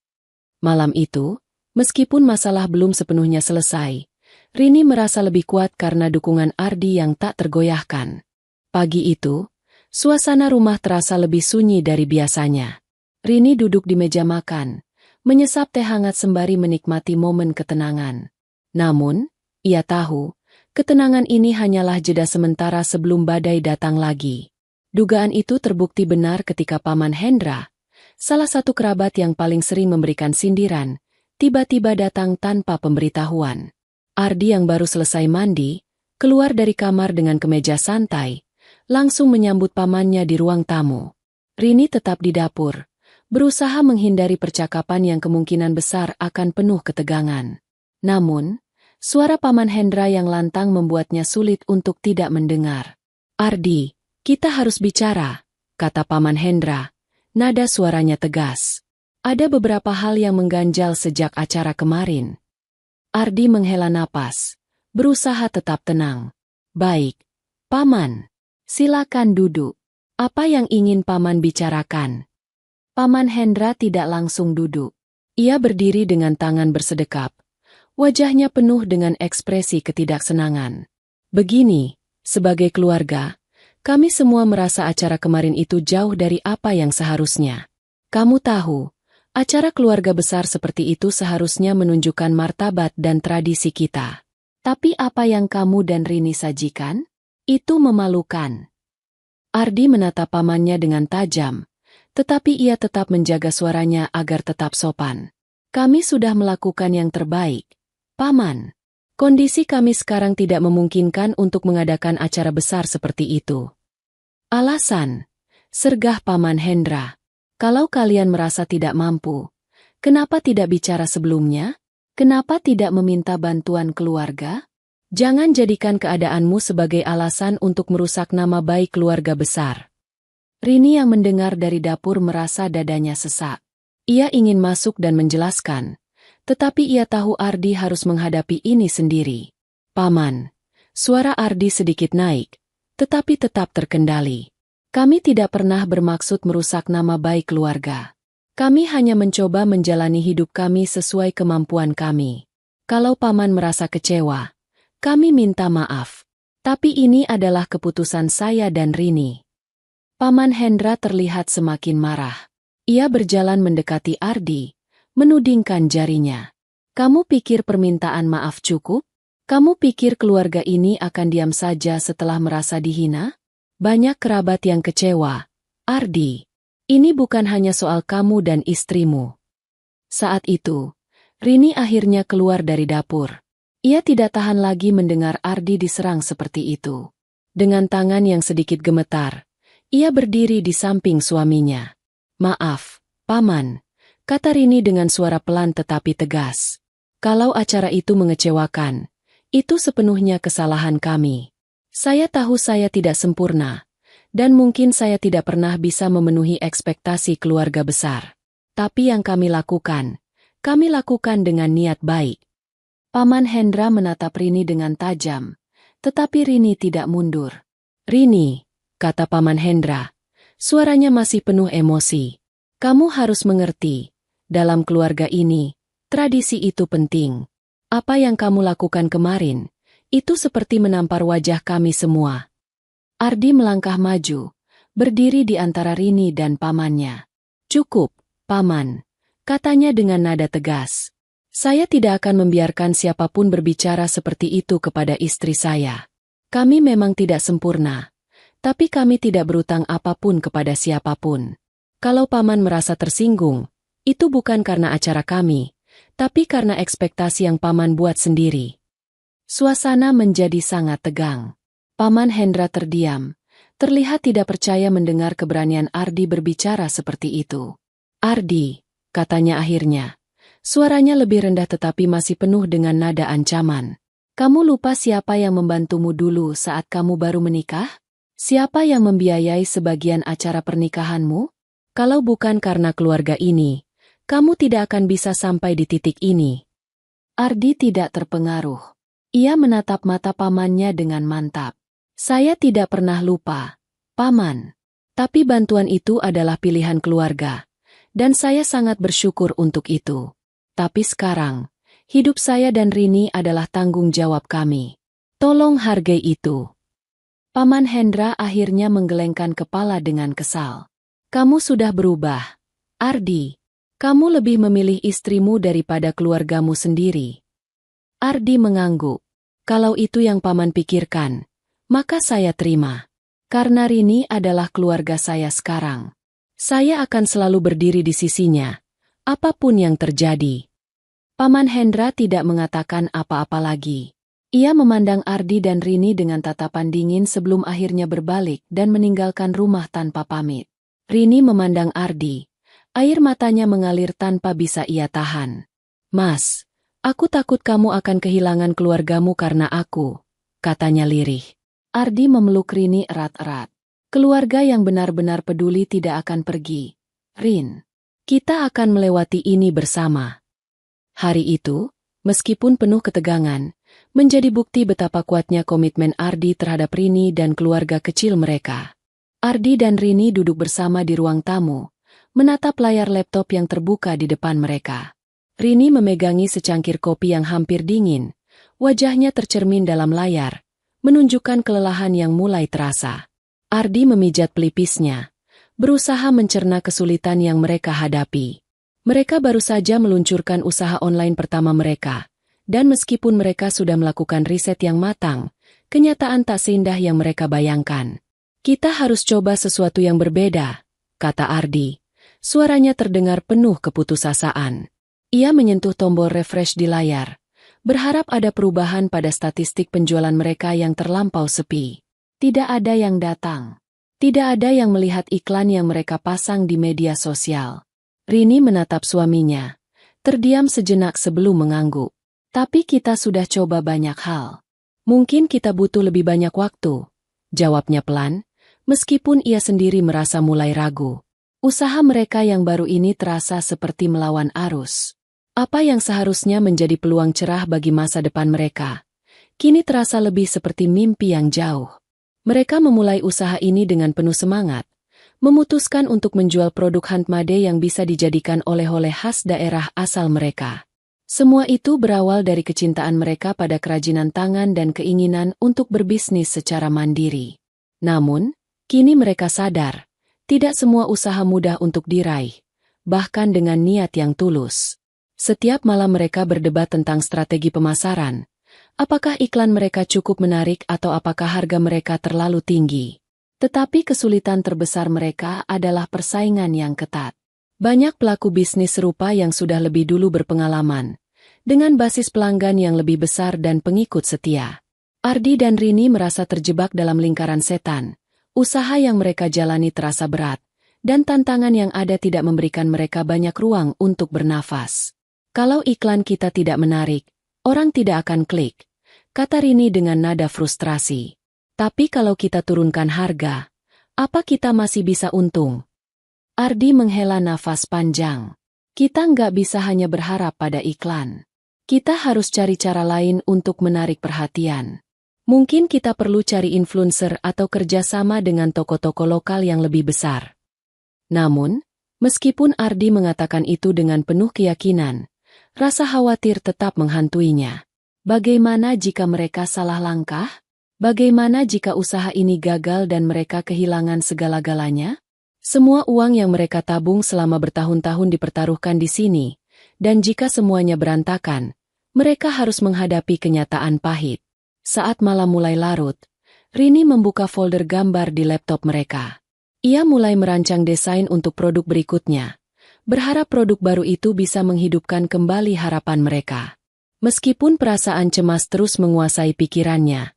Malam itu, meskipun masalah belum sepenuhnya selesai, Rini merasa lebih kuat karena dukungan Ardi yang tak tergoyahkan. Pagi itu, suasana rumah terasa lebih sunyi dari biasanya. Rini duduk di meja makan, menyesap teh hangat sembari menikmati momen ketenangan. Namun, ia tahu, ketenangan ini hanyalah jeda sementara sebelum badai datang lagi. Dugaan itu terbukti benar ketika Paman Hendra, salah satu kerabat yang paling sering memberikan sindiran, tiba-tiba datang tanpa pemberitahuan. Ardi yang baru selesai mandi, keluar dari kamar dengan kemeja santai, langsung menyambut pamannya di ruang tamu. Rini tetap di dapur, berusaha menghindari percakapan yang kemungkinan besar akan penuh ketegangan. Namun, suara Paman Hendra yang lantang membuatnya sulit untuk tidak mendengar. "Ardi, kita harus bicara," kata Paman Hendra. Nada suaranya tegas. "Ada beberapa hal yang mengganjal sejak acara kemarin." Ardi menghela napas, berusaha tetap tenang. "Baik, Paman. Silakan duduk. Apa yang ingin Paman bicarakan?" Paman Hendra tidak langsung duduk. Ia berdiri dengan tangan bersedekap. Wajahnya penuh dengan ekspresi ketidaksenangan. "Begini, sebagai keluarga, kami semua merasa acara kemarin itu jauh dari apa yang seharusnya. Kamu tahu, acara keluarga besar seperti itu seharusnya menunjukkan martabat dan tradisi kita. Tapi apa yang kamu dan Rini sajikan? Itu memalukan." Ardi menatap pamannya dengan tajam, tetapi ia tetap menjaga suaranya agar tetap sopan. "Kami sudah melakukan yang terbaik, Paman. Kondisi kami sekarang tidak memungkinkan untuk mengadakan acara besar seperti itu." "Alasan?" sergah Paman Hendra. "Kalau kalian merasa tidak mampu, kenapa tidak bicara sebelumnya? Kenapa tidak meminta bantuan keluarga? Jangan jadikan keadaanmu sebagai alasan untuk merusak nama baik keluarga besar." Rini yang mendengar dari dapur merasa dadanya sesak. Ia ingin masuk dan menjelaskan, tetapi ia tahu Ardi harus menghadapi ini sendiri. "Paman," suara Ardi sedikit naik, tetapi tetap terkendali. "Kami tidak pernah bermaksud merusak nama baik keluarga. Kami hanya mencoba menjalani hidup kami sesuai kemampuan kami. Kalau Paman merasa kecewa, kami minta maaf. Tapi ini adalah keputusan saya dan Rini." Paman Hendra terlihat semakin marah. Ia berjalan mendekati Ardi, menudingkan jarinya. "Kamu pikir permintaan maaf cukup? Kamu pikir keluarga ini akan diam saja setelah merasa dihina? Banyak kerabat yang kecewa. Ardi, ini bukan hanya soal kamu dan istrimu." Saat itu, Rini akhirnya keluar dari dapur. Ia tidak tahan lagi mendengar Ardi diserang seperti itu. Dengan tangan yang sedikit gemetar, ia berdiri di samping suaminya. "Maaf, Paman," kata Rini dengan suara pelan tetapi tegas. "Kalau acara itu mengecewakan, itu sepenuhnya kesalahan kami. Saya tahu saya tidak sempurna, dan mungkin saya tidak pernah bisa memenuhi ekspektasi keluarga besar. Tapi yang kami lakukan, Kami lakukan dengan niat baik. Paman Hendra menatap Rini dengan tajam, tetapi Rini tidak mundur. Rini, kata Paman Hendra, suaranya masih penuh emosi. Kamu harus mengerti, dalam keluarga ini, tradisi itu penting. Apa yang kamu lakukan kemarin, itu seperti menampar wajah kami semua. Ardi melangkah maju, berdiri di antara Rini dan pamannya. Cukup, Paman, katanya dengan nada tegas. Saya tidak akan membiarkan siapapun berbicara seperti itu kepada istri saya. Kami memang tidak sempurna, tapi kami tidak berutang apapun kepada siapapun. Kalau Paman merasa tersinggung, itu bukan karena acara kami, tapi karena ekspektasi yang Paman buat sendiri. Suasana menjadi sangat tegang. Paman Hendra terdiam, terlihat tidak percaya mendengar keberanian Ardi berbicara seperti itu. Ardi, katanya akhirnya. Suaranya lebih rendah tetapi masih penuh dengan nada ancaman. Kamu lupa siapa yang membantumu dulu saat kamu baru menikah? Siapa yang membiayai sebagian acara pernikahanmu? Kalau bukan karena keluarga ini, kamu tidak akan bisa sampai di titik ini. Ardi tidak terpengaruh. Ia menatap mata pamannya dengan mantap. Saya tidak pernah lupa, Paman. Tapi bantuan itu adalah pilihan keluarga, dan saya sangat bersyukur untuk itu. Tapi sekarang, hidup saya dan Rini adalah tanggung jawab kami. Tolong hargai itu. Paman Hendra akhirnya menggelengkan kepala dengan kesal. Kamu sudah berubah, Ardi. Kamu lebih memilih istrimu daripada keluargamu sendiri. Ardi mengangguk. Kalau itu yang Paman pikirkan, maka saya terima. Karena Rini adalah keluarga saya sekarang. Saya akan selalu berdiri di sisinya, apapun yang terjadi. Paman Hendra tidak mengatakan apa-apa lagi. Ia memandang Ardi dan Rini dengan tatapan dingin sebelum akhirnya berbalik dan meninggalkan rumah tanpa pamit. Rini memandang Ardi. Air matanya mengalir tanpa bisa ia tahan. Mas, aku takut kamu akan kehilangan keluargamu karena aku, katanya lirih. Ardi memeluk Rini erat-erat. Keluarga yang benar-benar peduli tidak akan pergi. Rin, kita akan melewati ini bersama. Hari itu, meskipun penuh ketegangan, menjadi bukti betapa kuatnya komitmen Ardi terhadap Rini dan keluarga kecil mereka. Ardi dan Rini duduk bersama di ruang tamu, menatap layar laptop yang terbuka di depan mereka. Rini memegangi secangkir kopi yang hampir dingin, wajahnya tercermin dalam layar, menunjukkan kelelahan yang mulai terasa. Ardi memijat pelipisnya, berusaha mencerna kesulitan yang mereka hadapi. Mereka baru saja meluncurkan usaha online pertama mereka, dan meskipun mereka sudah melakukan riset yang matang, kenyataan tak seindah yang mereka bayangkan. Kita harus coba sesuatu yang berbeda, kata Ardi. Suaranya terdengar penuh keputusasaan. Ia menyentuh tombol refresh di layar, berharap ada perubahan pada statistik penjualan mereka yang terlampau sepi. Tidak ada yang datang. Tidak ada yang melihat iklan yang mereka pasang di media sosial. Rini menatap suaminya, terdiam sejenak sebelum mengangguk. Tapi kita sudah coba banyak hal. Mungkin kita butuh lebih banyak waktu, jawabnya pelan, meskipun ia sendiri merasa mulai ragu. Usaha mereka yang baru ini terasa seperti melawan arus. Apa yang seharusnya menjadi peluang cerah bagi masa depan mereka, kini terasa lebih seperti mimpi yang jauh. Mereka memulai usaha ini dengan penuh semangat, memutuskan untuk menjual produk handmade yang bisa dijadikan oleh-oleh khas daerah asal mereka. Semua itu berawal dari kecintaan mereka pada kerajinan tangan dan keinginan untuk berbisnis secara mandiri. Namun, kini mereka sadar, tidak semua usaha mudah untuk diraih, bahkan dengan niat yang tulus. Setiap malam mereka berdebat tentang strategi pemasaran. Apakah iklan mereka cukup menarik atau apakah harga mereka terlalu tinggi? Tetapi kesulitan terbesar mereka adalah persaingan yang ketat. Banyak pelaku bisnis serupa yang sudah lebih dulu berpengalaman, dengan basis pelanggan yang lebih besar dan pengikut setia. Ardi dan Rini merasa terjebak dalam lingkaran setan. Usaha yang mereka jalani terasa berat, dan tantangan yang ada tidak memberikan mereka banyak ruang untuk bernafas. Kalau iklan kita tidak menarik, orang tidak akan klik, kata Rini dengan nada frustrasi. Tapi kalau kita turunkan harga, apa kita masih bisa untung? Ardi menghela nafas panjang. Kita nggak bisa hanya berharap pada iklan. Kita harus cari cara lain untuk menarik perhatian. Mungkin kita perlu cari influencer atau kerjasama dengan toko-toko lokal yang lebih besar. Namun, meskipun Ardi mengatakan itu dengan penuh keyakinan, rasa khawatir tetap menghantuinya. Bagaimana jika mereka salah langkah? Bagaimana jika usaha ini gagal dan mereka kehilangan segala-galanya? Semua uang yang mereka tabung selama bertahun-tahun dipertaruhkan di sini, dan jika semuanya berantakan, mereka harus menghadapi kenyataan pahit. Saat malam mulai larut, Rini membuka folder gambar di laptop mereka. Ia mulai merancang desain untuk produk berikutnya, berharap produk baru itu bisa menghidupkan kembali harapan mereka. Meskipun perasaan cemas terus menguasai pikirannya,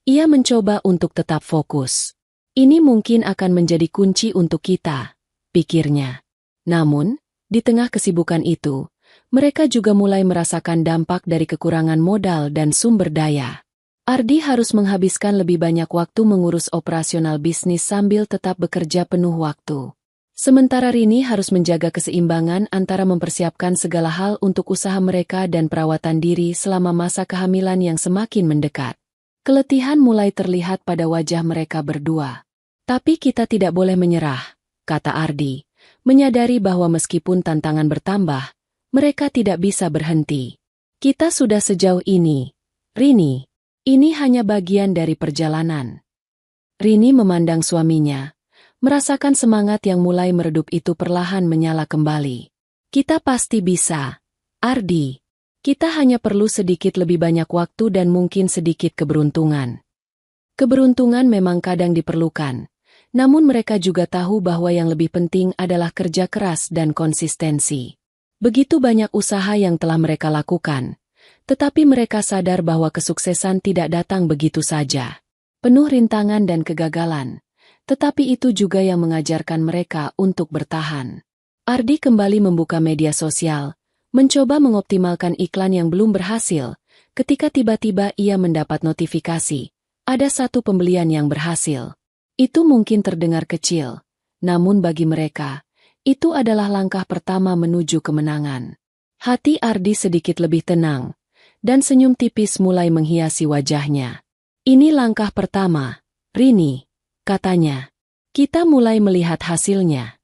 ia mencoba untuk tetap fokus. Ini mungkin akan menjadi kunci untuk kita, pikirnya. Namun, di tengah kesibukan itu, mereka juga mulai merasakan dampak dari kekurangan modal dan sumber daya. Ardi harus menghabiskan lebih banyak waktu mengurus operasional bisnis sambil tetap bekerja penuh waktu. Sementara Rini harus menjaga keseimbangan antara mempersiapkan segala hal untuk usaha mereka dan perawatan diri selama masa kehamilan yang semakin mendekat. Keletihan mulai terlihat pada wajah mereka berdua. Tapi kita tidak boleh menyerah, kata Ardi, menyadari bahwa meskipun tantangan bertambah, mereka tidak bisa berhenti. Kita sudah sejauh ini, Rini. Ini hanya bagian dari perjalanan. Rini memandang suaminya, merasakan semangat yang mulai meredup itu perlahan menyala kembali. Kita pasti bisa, Ardi. Kita hanya perlu sedikit lebih banyak waktu dan mungkin sedikit keberuntungan. Keberuntungan memang kadang diperlukan, namun mereka juga tahu bahwa yang lebih penting adalah kerja keras dan konsistensi. Begitu banyak usaha yang telah mereka lakukan, tetapi mereka sadar bahwa kesuksesan tidak datang begitu saja. Penuh rintangan dan kegagalan, tetapi itu juga yang mengajarkan mereka untuk bertahan. Ardi kembali membuka media sosial, mencoba mengoptimalkan iklan yang belum berhasil, ketika tiba-tiba ia mendapat notifikasi. Ada satu pembelian yang berhasil. Itu mungkin terdengar kecil, namun bagi mereka, itu adalah langkah pertama menuju kemenangan. Hati Ardi sedikit lebih tenang, dan senyum tipis mulai menghiasi wajahnya. Ini langkah pertama, Rini, katanya. Kita mulai melihat hasilnya.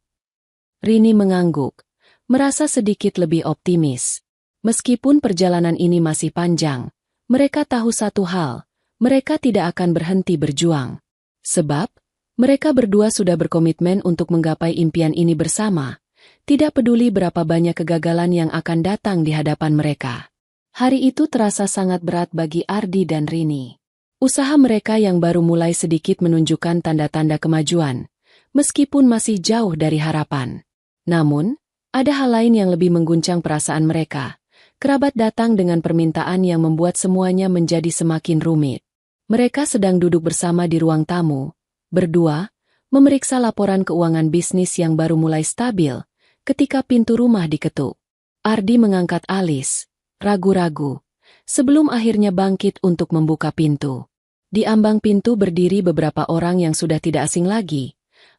Rini mengangguk, merasa sedikit lebih optimis. Meskipun perjalanan ini masih panjang, mereka tahu satu hal, mereka tidak akan berhenti berjuang. Sebab, mereka berdua sudah berkomitmen untuk menggapai impian ini bersama, tidak peduli berapa banyak kegagalan yang akan datang di hadapan mereka. Hari itu terasa sangat berat bagi Ardi dan Rini. Usaha mereka yang baru mulai sedikit menunjukkan tanda-tanda kemajuan, meskipun masih jauh dari harapan. Namun, ada hal lain yang lebih mengguncang perasaan mereka. Kerabat datang dengan permintaan yang membuat semuanya menjadi semakin rumit. Mereka sedang duduk bersama di ruang tamu, berdua, memeriksa laporan keuangan bisnis yang baru mulai stabil, ketika pintu rumah diketuk. Ardi mengangkat alis, ragu-ragu, sebelum akhirnya bangkit untuk membuka pintu. Di ambang pintu berdiri beberapa orang yang sudah tidak asing lagi,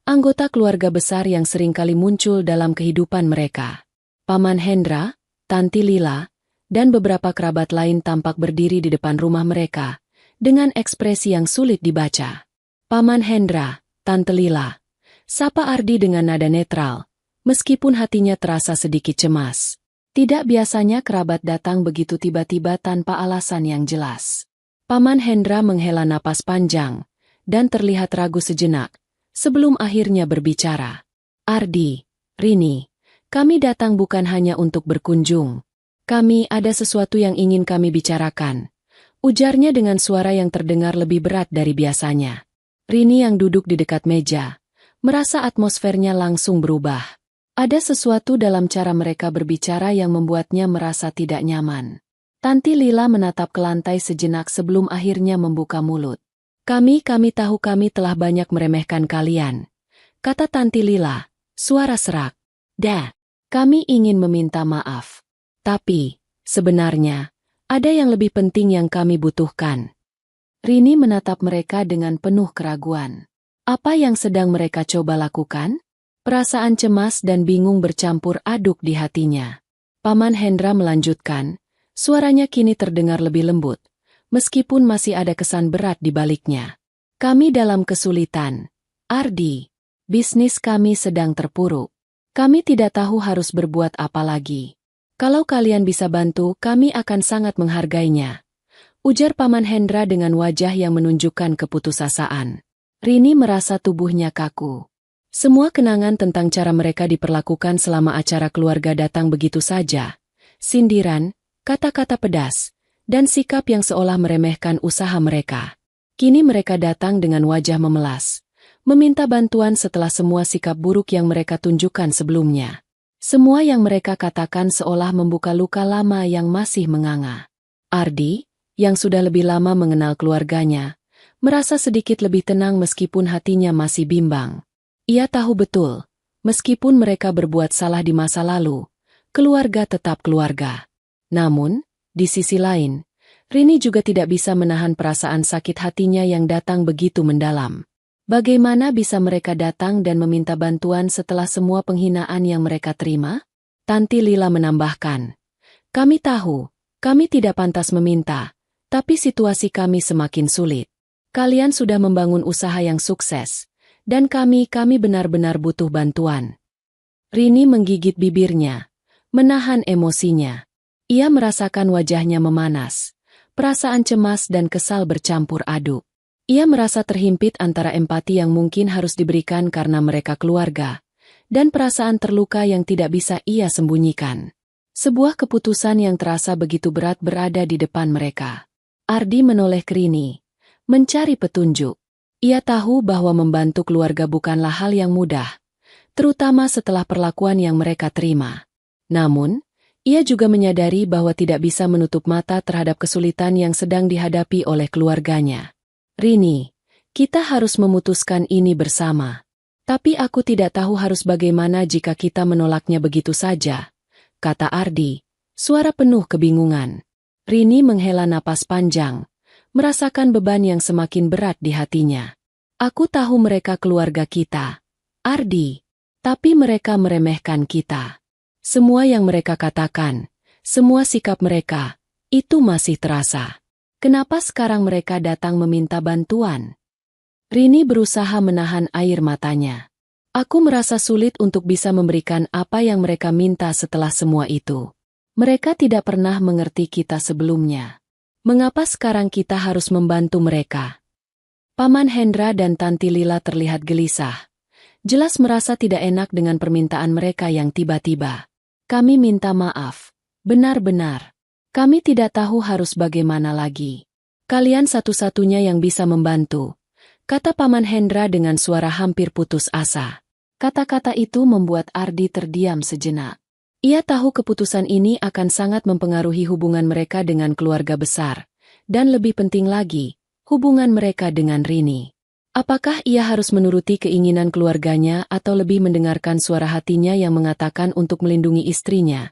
anggota keluarga besar yang seringkali muncul dalam kehidupan mereka. Paman Hendra, Tanti Lila, dan beberapa kerabat lain tampak berdiri di depan rumah mereka, dengan ekspresi yang sulit dibaca. Paman Hendra, Tante Lila, sapa Ardi dengan nada netral, meskipun hatinya terasa sedikit cemas. Tidak biasanya kerabat datang begitu tiba-tiba tanpa alasan yang jelas. Paman Hendra menghela napas panjang, dan terlihat ragu sejenak, sebelum akhirnya berbicara. Ardi, Rini, kami datang bukan hanya untuk berkunjung. Kami ada sesuatu yang ingin kami bicarakan. Ujarnya dengan suara yang terdengar lebih berat dari biasanya. Rini yang duduk di dekat meja, merasa atmosfernya langsung berubah. Ada sesuatu dalam cara mereka berbicara yang membuatnya merasa tidak nyaman. Tanti Lila menatap ke lantai sejenak sebelum akhirnya membuka mulut. Kami tahu kami telah banyak meremehkan kalian, kata Tanti Lila, suara serak. Kami ingin meminta maaf. Tapi, sebenarnya, ada yang lebih penting yang kami butuhkan. Rini menatap mereka dengan penuh keraguan. Apa yang sedang mereka coba lakukan? Perasaan cemas dan bingung bercampur aduk di hatinya. Paman Hendra melanjutkan, suaranya kini terdengar lebih lembut, meskipun masih ada kesan berat di baliknya. Kami dalam kesulitan. Ardi, bisnis kami sedang terpuruk. Kami tidak tahu harus berbuat apa lagi. Kalau kalian bisa bantu, kami akan sangat menghargainya. Ujar Paman Hendra dengan wajah yang menunjukkan keputusasaan. Rini merasa tubuhnya kaku. Semua kenangan tentang cara mereka diperlakukan selama acara keluarga datang begitu saja. Sindiran, kata-kata pedas, dan sikap yang seolah meremehkan usaha mereka. Kini mereka datang dengan wajah memelas, meminta bantuan setelah semua sikap buruk yang mereka tunjukkan sebelumnya. Semua yang mereka katakan seolah membuka luka lama yang masih menganga. Ardi, yang sudah lebih lama mengenal keluarganya, merasa sedikit lebih tenang meskipun hatinya masih bimbang. Ia tahu betul, meskipun mereka berbuat salah di masa lalu, keluarga tetap keluarga. Namun, di sisi lain, Rini juga tidak bisa menahan perasaan sakit hatinya yang datang begitu mendalam. Bagaimana bisa mereka datang dan meminta bantuan setelah semua penghinaan yang mereka terima? Tanti Lila menambahkan, kami tahu, kami tidak pantas meminta, tapi situasi kami semakin sulit. Kalian sudah membangun usaha yang sukses. Dan kami benar-benar butuh bantuan. Rini menggigit bibirnya, menahan emosinya. Ia merasakan wajahnya memanas. Perasaan cemas dan kesal bercampur aduk. Ia merasa terhimpit antara empati yang mungkin harus diberikan karena mereka keluarga, dan perasaan terluka yang tidak bisa ia sembunyikan. Sebuah keputusan yang terasa begitu berat berada di depan mereka. Ardi menoleh ke Rini, mencari petunjuk. Ia tahu bahwa membantu keluarga bukanlah hal yang mudah, terutama setelah perlakuan yang mereka terima. Namun, ia juga menyadari bahwa tidak bisa menutup mata terhadap kesulitan yang sedang dihadapi oleh keluarganya. Rini, kita harus memutuskan ini bersama. Tapi aku tidak tahu harus bagaimana jika kita menolaknya begitu saja, kata Ardi, suara penuh kebingungan. Rini menghela napas panjang, merasakan beban yang semakin berat di hatinya. Aku tahu mereka keluarga kita, Ardi, tapi mereka meremehkan kita. Semua yang mereka katakan, semua sikap mereka, itu masih terasa. Kenapa sekarang mereka datang meminta bantuan? Rini berusaha menahan air matanya. Aku merasa sulit untuk bisa memberikan apa yang mereka minta setelah semua itu. Mereka tidak pernah mengerti kita sebelumnya. Mengapa sekarang kita harus membantu mereka? Paman Hendra dan Tanti Lila terlihat gelisah. Jelas merasa tidak enak dengan permintaan mereka yang tiba-tiba. Kami minta maaf. Benar-benar. Kami tidak tahu harus bagaimana lagi. Kalian satu-satunya yang bisa membantu, kata Paman Hendra dengan suara hampir putus asa. Kata-kata itu membuat Ardi terdiam sejenak. Ia tahu keputusan ini akan sangat mempengaruhi hubungan mereka dengan keluarga besar, dan lebih penting lagi, hubungan mereka dengan Rini. Apakah ia harus menuruti keinginan keluarganya atau lebih mendengarkan suara hatinya yang mengatakan untuk melindungi istrinya,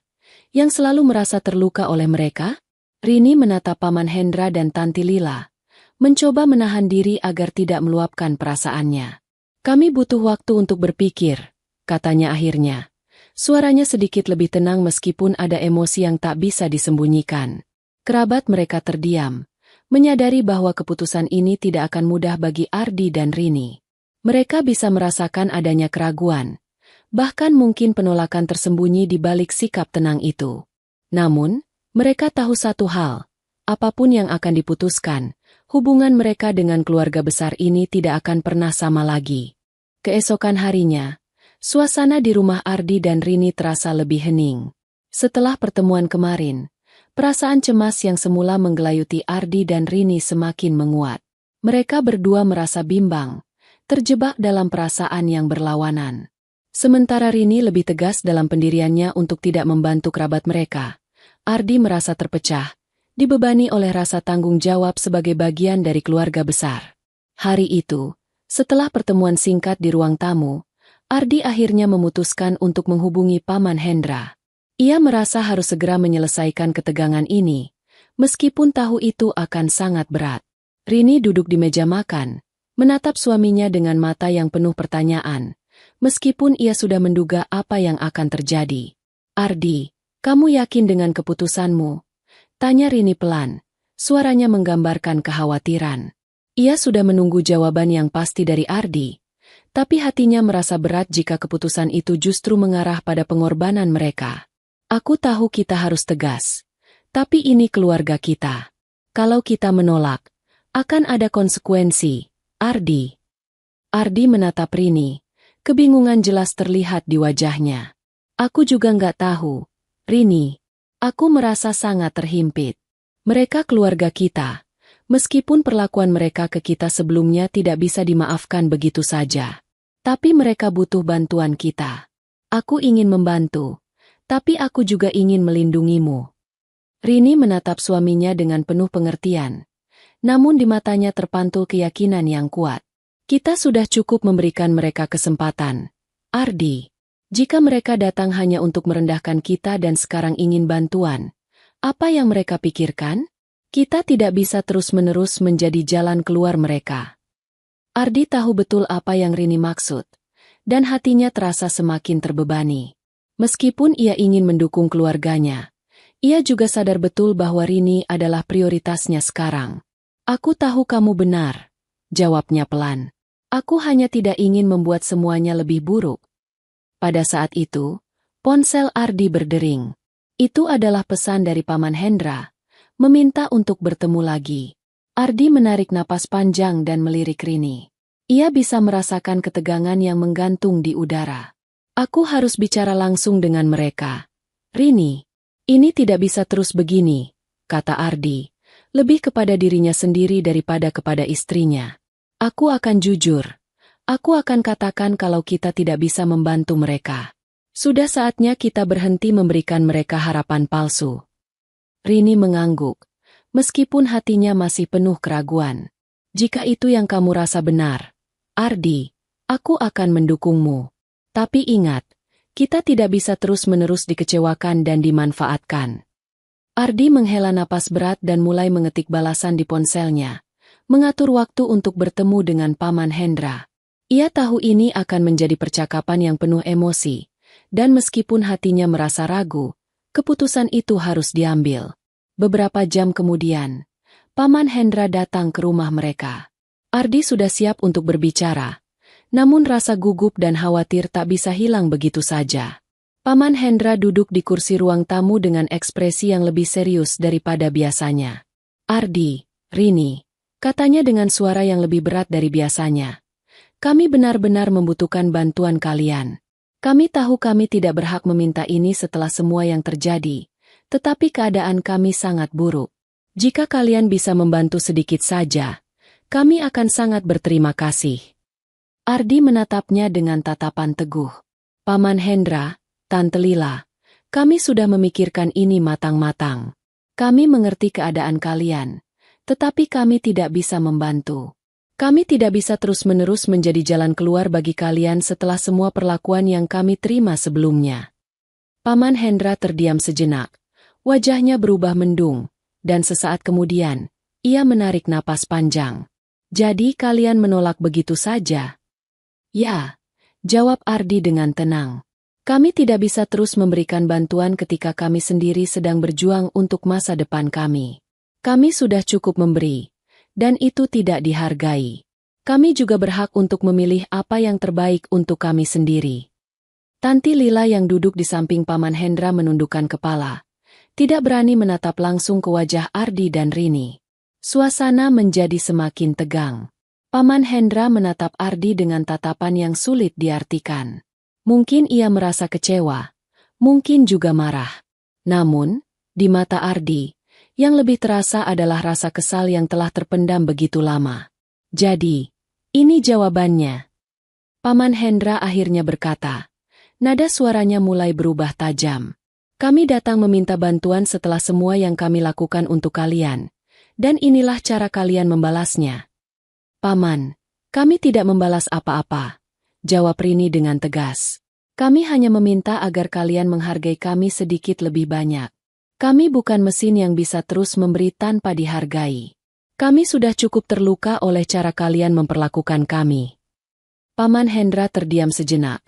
yang selalu merasa terluka oleh mereka? Rini menatap Paman Hendra dan Tanti Lila, mencoba menahan diri agar tidak meluapkan perasaannya. Kami butuh waktu untuk berpikir, katanya akhirnya. Suaranya sedikit lebih tenang meskipun ada emosi yang tak bisa disembunyikan. Kerabat mereka terdiam, menyadari bahwa keputusan ini tidak akan mudah bagi Ardi dan Rini. Mereka bisa merasakan adanya keraguan, bahkan mungkin penolakan tersembunyi di balik sikap tenang itu. Namun, mereka tahu satu hal, apapun yang akan diputuskan, hubungan mereka dengan keluarga besar ini tidak akan pernah sama lagi. Keesokan harinya, suasana di rumah Ardi dan Rini terasa lebih hening. Setelah pertemuan kemarin, perasaan cemas yang semula menggelayuti Ardi dan Rini semakin menguat. Mereka berdua merasa bimbang, terjebak dalam perasaan yang berlawanan. Sementara Rini lebih tegas dalam pendiriannya untuk tidak membantu kerabat mereka, Ardi merasa terpecah, dibebani oleh rasa tanggung jawab sebagai bagian dari keluarga besar. Hari itu, setelah pertemuan singkat di ruang tamu, Ardi akhirnya memutuskan untuk menghubungi Paman Hendra. Ia merasa harus segera menyelesaikan ketegangan ini, meskipun tahu itu akan sangat berat. Rini duduk di meja makan, menatap suaminya dengan mata yang penuh pertanyaan, meskipun ia sudah menduga apa yang akan terjadi. "Ardi, kamu yakin dengan keputusanmu?" tanya Rini pelan. Suaranya menggambarkan kekhawatiran. Ia sudah menunggu jawaban yang pasti dari Ardi, tapi hatinya merasa berat jika keputusan itu justru mengarah pada pengorbanan mereka. "Aku tahu kita harus tegas, tapi ini keluarga kita. Kalau kita menolak, akan ada konsekuensi, Ardi." Ardi menatap Rini, kebingungan jelas terlihat di wajahnya. "Aku juga nggak tahu, Rini. Aku merasa sangat terhimpit. Mereka keluarga kita. Meskipun perlakuan mereka ke kita sebelumnya tidak bisa dimaafkan begitu saja. Tapi mereka butuh bantuan kita. Aku ingin membantu, tapi aku juga ingin melindungimu." Rini menatap suaminya dengan penuh pengertian. Namun di matanya terpantul keyakinan yang kuat. "Kita sudah cukup memberikan mereka kesempatan, Ardi. Jika mereka datang hanya untuk merendahkan kita dan sekarang ingin bantuan, apa yang mereka pikirkan? Kita tidak bisa terus-menerus menjadi jalan keluar mereka." Ardi tahu betul apa yang Rini maksud, dan hatinya terasa semakin terbebani. Meskipun ia ingin mendukung keluarganya, ia juga sadar betul bahwa Rini adalah prioritasnya sekarang. "Aku tahu kamu benar," jawabnya pelan. "Aku hanya tidak ingin membuat semuanya lebih buruk." Pada saat itu, ponsel Ardi berdering. Itu adalah pesan dari Paman Hendra, meminta untuk bertemu lagi. Ardi menarik napas panjang dan melirik Rini. Ia bisa merasakan ketegangan yang menggantung di udara. "Aku harus bicara langsung dengan mereka. Rini, ini tidak bisa terus begini," kata Ardi, lebih kepada dirinya sendiri daripada kepada istrinya. "Aku akan jujur. Aku akan katakan kalau kita tidak bisa membantu mereka. Sudah saatnya kita berhenti memberikan mereka harapan palsu." Rini mengangguk, meskipun hatinya masih penuh keraguan. "Jika itu yang kamu rasa benar, Ardi, aku akan mendukungmu. Tapi ingat, kita tidak bisa terus-menerus dikecewakan dan dimanfaatkan." Ardi menghela napas berat dan mulai mengetik balasan di ponselnya, mengatur waktu untuk bertemu dengan Paman Hendra. Ia tahu ini akan menjadi percakapan yang penuh emosi, dan meskipun hatinya merasa ragu, keputusan itu harus diambil. Beberapa jam kemudian, Paman Hendra datang ke rumah mereka. Ardi sudah siap untuk berbicara, namun rasa gugup dan khawatir tak bisa hilang begitu saja. Paman Hendra duduk di kursi ruang tamu dengan ekspresi yang lebih serius daripada biasanya. "Ardi, Rini," katanya dengan suara yang lebih berat dari biasanya. "Kami benar-benar membutuhkan bantuan kalian. Kami tahu kami tidak berhak meminta ini setelah semua yang terjadi, tetapi keadaan kami sangat buruk. Jika kalian bisa membantu sedikit saja, kami akan sangat berterima kasih." Ardi menatapnya dengan tatapan teguh. "Paman Hendra, Tante Lila, kami sudah memikirkan ini matang-matang. Kami mengerti keadaan kalian, tetapi kami tidak bisa membantu. Kami tidak bisa terus-menerus menjadi jalan keluar bagi kalian setelah semua perlakuan yang kami terima sebelumnya." Paman Hendra terdiam sejenak. Wajahnya berubah mendung, dan sesaat kemudian, ia menarik napas panjang. "Jadi kalian menolak begitu saja?" "Ya," jawab Ardi dengan tenang. "Kami tidak bisa terus memberikan bantuan ketika kami sendiri sedang berjuang untuk masa depan kami. Kami sudah cukup memberi, dan itu tidak dihargai. Kami juga berhak untuk memilih apa yang terbaik untuk kami sendiri." Tanti Lila yang duduk di samping Paman Hendra menundukkan kepala, tidak berani menatap langsung ke wajah Ardi dan Rini. Suasana menjadi semakin tegang. Paman Hendra menatap Ardi dengan tatapan yang sulit diartikan. Mungkin ia merasa kecewa, mungkin juga marah. Namun, di mata Ardi, yang lebih terasa adalah rasa kesal yang telah terpendam begitu lama. "Jadi, ini jawabannya." Paman Hendra akhirnya berkata. Nada suaranya mulai berubah tajam. "Kami datang meminta bantuan setelah semua yang kami lakukan untuk kalian, dan inilah cara kalian membalasnya." "Paman, kami tidak membalas apa-apa," jawab Rini dengan tegas. "Kami hanya meminta agar kalian menghargai kami sedikit lebih banyak. Kami bukan mesin yang bisa terus memberi tanpa dihargai. Kami sudah cukup terluka oleh cara kalian memperlakukan kami." Paman Hendra terdiam sejenak,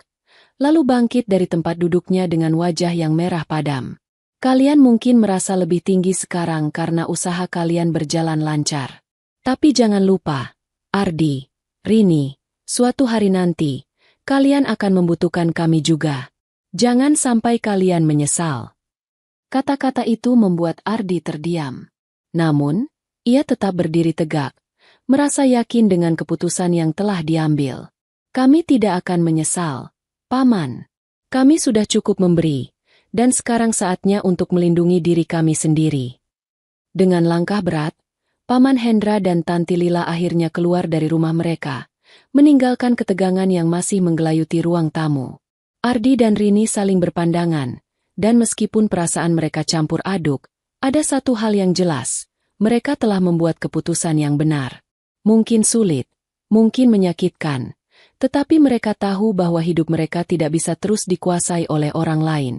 lalu bangkit dari tempat duduknya dengan wajah yang merah padam. Kalian mungkin merasa lebih tinggi sekarang karena usaha kalian berjalan lancar. Tapi jangan lupa, Ardi, Rini, suatu hari nanti, kalian akan membutuhkan kami juga. Jangan sampai kalian menyesal. Kata-kata itu membuat Ardi terdiam. Namun, ia tetap berdiri tegak, merasa yakin dengan keputusan yang telah diambil. Kami tidak akan menyesal, Paman. Kami sudah cukup memberi, dan sekarang saatnya untuk melindungi diri kami sendiri. Dengan langkah berat, Paman Hendra dan Tanti Lila akhirnya keluar dari rumah mereka, meninggalkan ketegangan yang masih menggelayuti ruang tamu. Ardi dan Rini saling berpandangan, dan meskipun perasaan mereka campur aduk, ada satu hal yang jelas, mereka telah membuat keputusan yang benar. Mungkin sulit, mungkin menyakitkan, tetapi mereka tahu bahwa hidup mereka tidak bisa terus dikuasai oleh orang lain.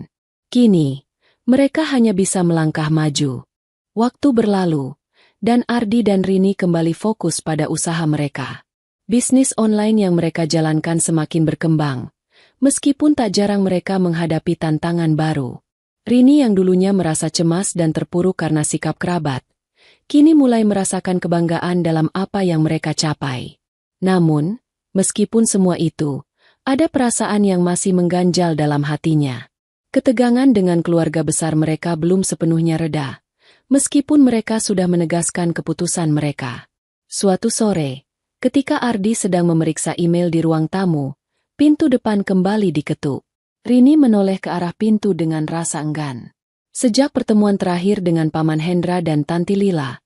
Kini, mereka hanya bisa melangkah maju. Waktu berlalu, dan Ardi dan Rini kembali fokus pada usaha mereka. Bisnis online yang mereka jalankan semakin berkembang, meskipun tak jarang mereka menghadapi tantangan baru. Rini yang dulunya merasa cemas dan terpuruk karena sikap kerabat, kini mulai merasakan kebanggaan dalam apa yang mereka capai. Namun, meskipun semua itu, ada perasaan yang masih mengganjal dalam hatinya. Ketegangan dengan keluarga besar mereka belum sepenuhnya reda, meskipun mereka sudah menegaskan keputusan mereka. Suatu sore, ketika Ardi sedang memeriksa email di ruang tamu, pintu depan kembali diketuk. Rini menoleh ke arah pintu dengan rasa enggan. Sejak pertemuan terakhir dengan Paman Hendra dan Tanti Lila,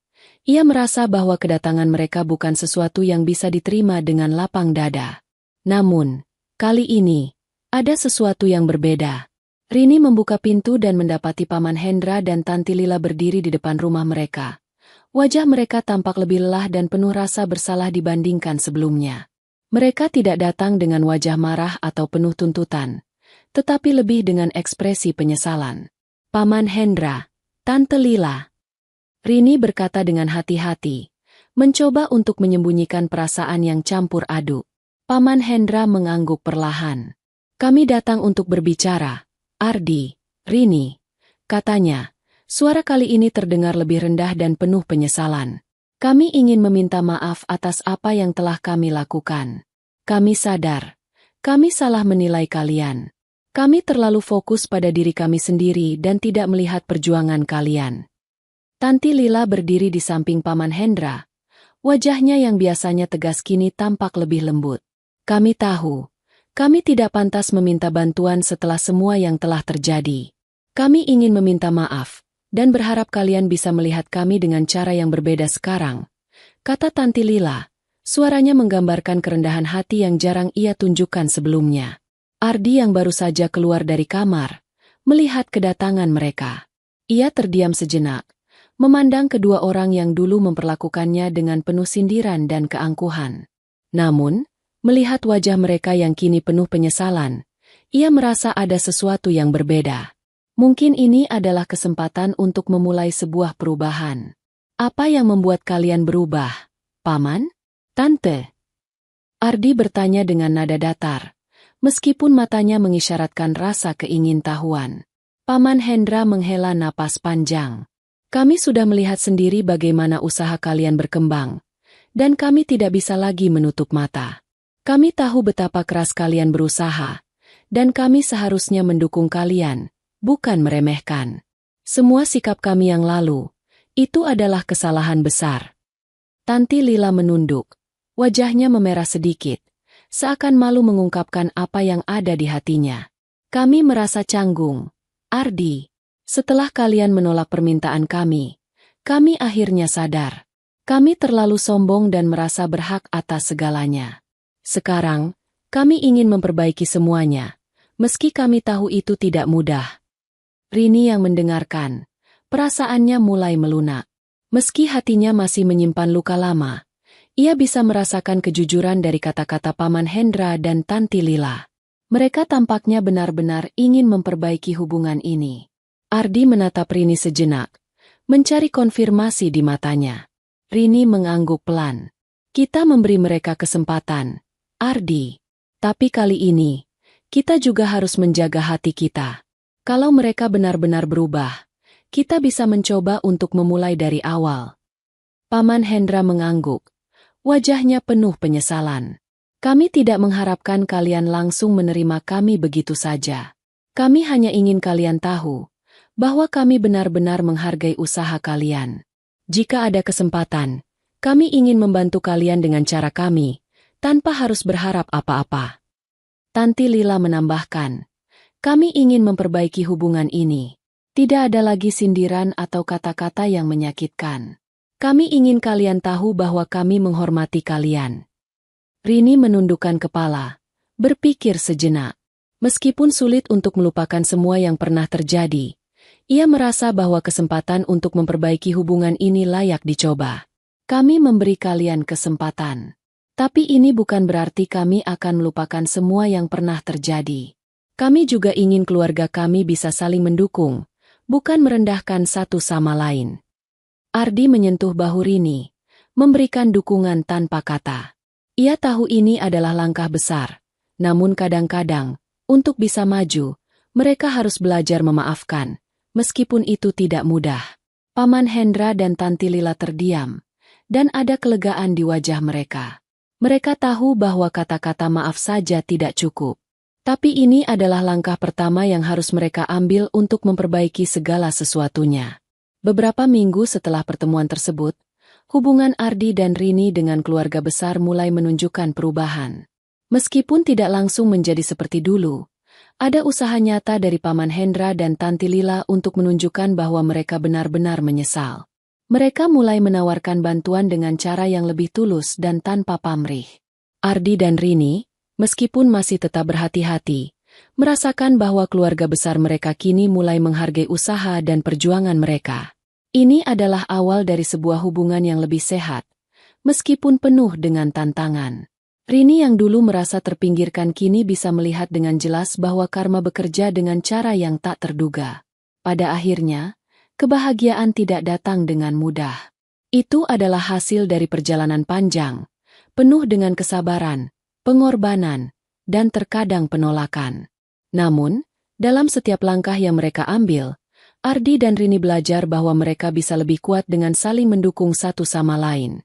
ia merasa bahwa kedatangan mereka bukan sesuatu yang bisa diterima dengan lapang dada. Namun, kali ini, ada sesuatu yang berbeda. Rini membuka pintu dan mendapati Paman Hendra dan Tanti Lila berdiri di depan rumah mereka. Wajah mereka tampak lebih lelah dan penuh rasa bersalah dibandingkan sebelumnya. Mereka tidak datang dengan wajah marah atau penuh tuntutan, tetapi lebih dengan ekspresi penyesalan. Paman Hendra, Tante Lila. Rini berkata dengan hati-hati, mencoba untuk menyembunyikan perasaan yang campur aduk. Paman Hendra mengangguk perlahan. Kami datang untuk berbicara, Ardi, Rini, katanya. Suara kali ini terdengar lebih rendah dan penuh penyesalan. Kami ingin meminta maaf atas apa yang telah kami lakukan. Kami sadar, kami salah menilai kalian. Kami terlalu fokus pada diri kami sendiri dan tidak melihat perjuangan kalian. Tanti Lila berdiri di samping Paman Hendra. Wajahnya yang biasanya tegas kini tampak lebih lembut. Kami tahu, kami tidak pantas meminta bantuan setelah semua yang telah terjadi. Kami ingin meminta maaf, dan berharap kalian bisa melihat kami dengan cara yang berbeda sekarang, kata Tanti Lila. Suaranya menggambarkan kerendahan hati yang jarang ia tunjukkan sebelumnya. Ardi yang baru saja keluar dari kamar, melihat kedatangan mereka. Ia terdiam sejenak, memandang kedua orang yang dulu memperlakukannya dengan penuh sindiran dan keangkuhan. Namun, melihat wajah mereka yang kini penuh penyesalan, ia merasa ada sesuatu yang berbeda. Mungkin ini adalah kesempatan untuk memulai sebuah perubahan. Apa yang membuat kalian berubah, Paman? Tante? Ardi bertanya dengan nada datar, meskipun matanya mengisyaratkan rasa keingintahuan. Paman Hendra menghela napas panjang. Kami sudah melihat sendiri bagaimana usaha kalian berkembang, dan kami tidak bisa lagi menutup mata. Kami tahu betapa keras kalian berusaha, dan kami seharusnya mendukung kalian, bukan meremehkan. Semua sikap kami yang lalu, itu adalah kesalahan besar. Tanti Lila menunduk, wajahnya memerah sedikit, seakan malu mengungkapkan apa yang ada di hatinya. Kami merasa canggung, Ardi. Setelah kalian menolak permintaan kami akhirnya sadar. Kami terlalu sombong dan merasa berhak atas segalanya. Sekarang, kami ingin memperbaiki semuanya, meski kami tahu itu tidak mudah. Rini yang mendengarkan, perasaannya mulai melunak. Meski hatinya masih menyimpan luka lama, ia bisa merasakan kejujuran dari kata-kata Paman Hendra dan Tanti Lila. Mereka tampaknya benar-benar ingin memperbaiki hubungan ini. Ardi menatap Rini sejenak, mencari konfirmasi di matanya. Rini mengangguk pelan. Kita memberi mereka kesempatan, Ardi. Tapi kali ini, kita juga harus menjaga hati kita. Kalau mereka benar-benar berubah, kita bisa mencoba untuk memulai dari awal. Paman Hendra mengangguk. Wajahnya penuh penyesalan. Kami tidak mengharapkan kalian langsung menerima kami begitu saja. Kami hanya ingin kalian tahu bahwa kami benar-benar menghargai usaha kalian. Jika ada kesempatan, kami ingin membantu kalian dengan cara kami, tanpa harus berharap apa-apa. Tanti Lila menambahkan, kami ingin memperbaiki hubungan ini. Tidak ada lagi sindiran atau kata-kata yang menyakitkan. Kami ingin kalian tahu bahwa kami menghormati kalian. Rini menundukkan kepala, berpikir sejenak. Meskipun sulit untuk melupakan semua yang pernah terjadi, ia merasa bahwa kesempatan untuk memperbaiki hubungan ini layak dicoba. Kami memberi kalian kesempatan. Tapi ini bukan berarti kami akan melupakan semua yang pernah terjadi. Kami juga ingin keluarga kami bisa saling mendukung, bukan merendahkan satu sama lain. Ardi menyentuh bahu Rini, memberikan dukungan tanpa kata. Ia tahu ini adalah langkah besar, namun kadang-kadang, untuk bisa maju, mereka harus belajar memaafkan, meskipun itu tidak mudah. Paman Hendra dan Tanti Lila terdiam, dan ada kelegaan di wajah mereka. Mereka tahu bahwa kata-kata maaf saja tidak cukup. Tapi ini adalah langkah pertama yang harus mereka ambil untuk memperbaiki segala sesuatunya. Beberapa minggu setelah pertemuan tersebut, hubungan Ardi dan Rini dengan keluarga besar mulai menunjukkan perubahan. Meskipun tidak langsung menjadi seperti dulu, ada usaha nyata dari Paman Hendra dan Tanti Lila untuk menunjukkan bahwa mereka benar-benar menyesal. Mereka mulai menawarkan bantuan dengan cara yang lebih tulus dan tanpa pamrih. Ardi dan Rini, meskipun masih tetap berhati-hati, merasakan bahwa keluarga besar mereka kini mulai menghargai usaha dan perjuangan mereka. Ini adalah awal dari sebuah hubungan yang lebih sehat, meskipun penuh dengan tantangan. Rini yang dulu merasa terpinggirkan kini bisa melihat dengan jelas bahwa karma bekerja dengan cara yang tak terduga. Pada akhirnya, kebahagiaan tidak datang dengan mudah. Itu adalah hasil dari perjalanan panjang, penuh dengan kesabaran, pengorbanan, dan terkadang penolakan. Namun, dalam setiap langkah yang mereka ambil, Ardi dan Rini belajar bahwa mereka bisa lebih kuat dengan saling mendukung satu sama lain.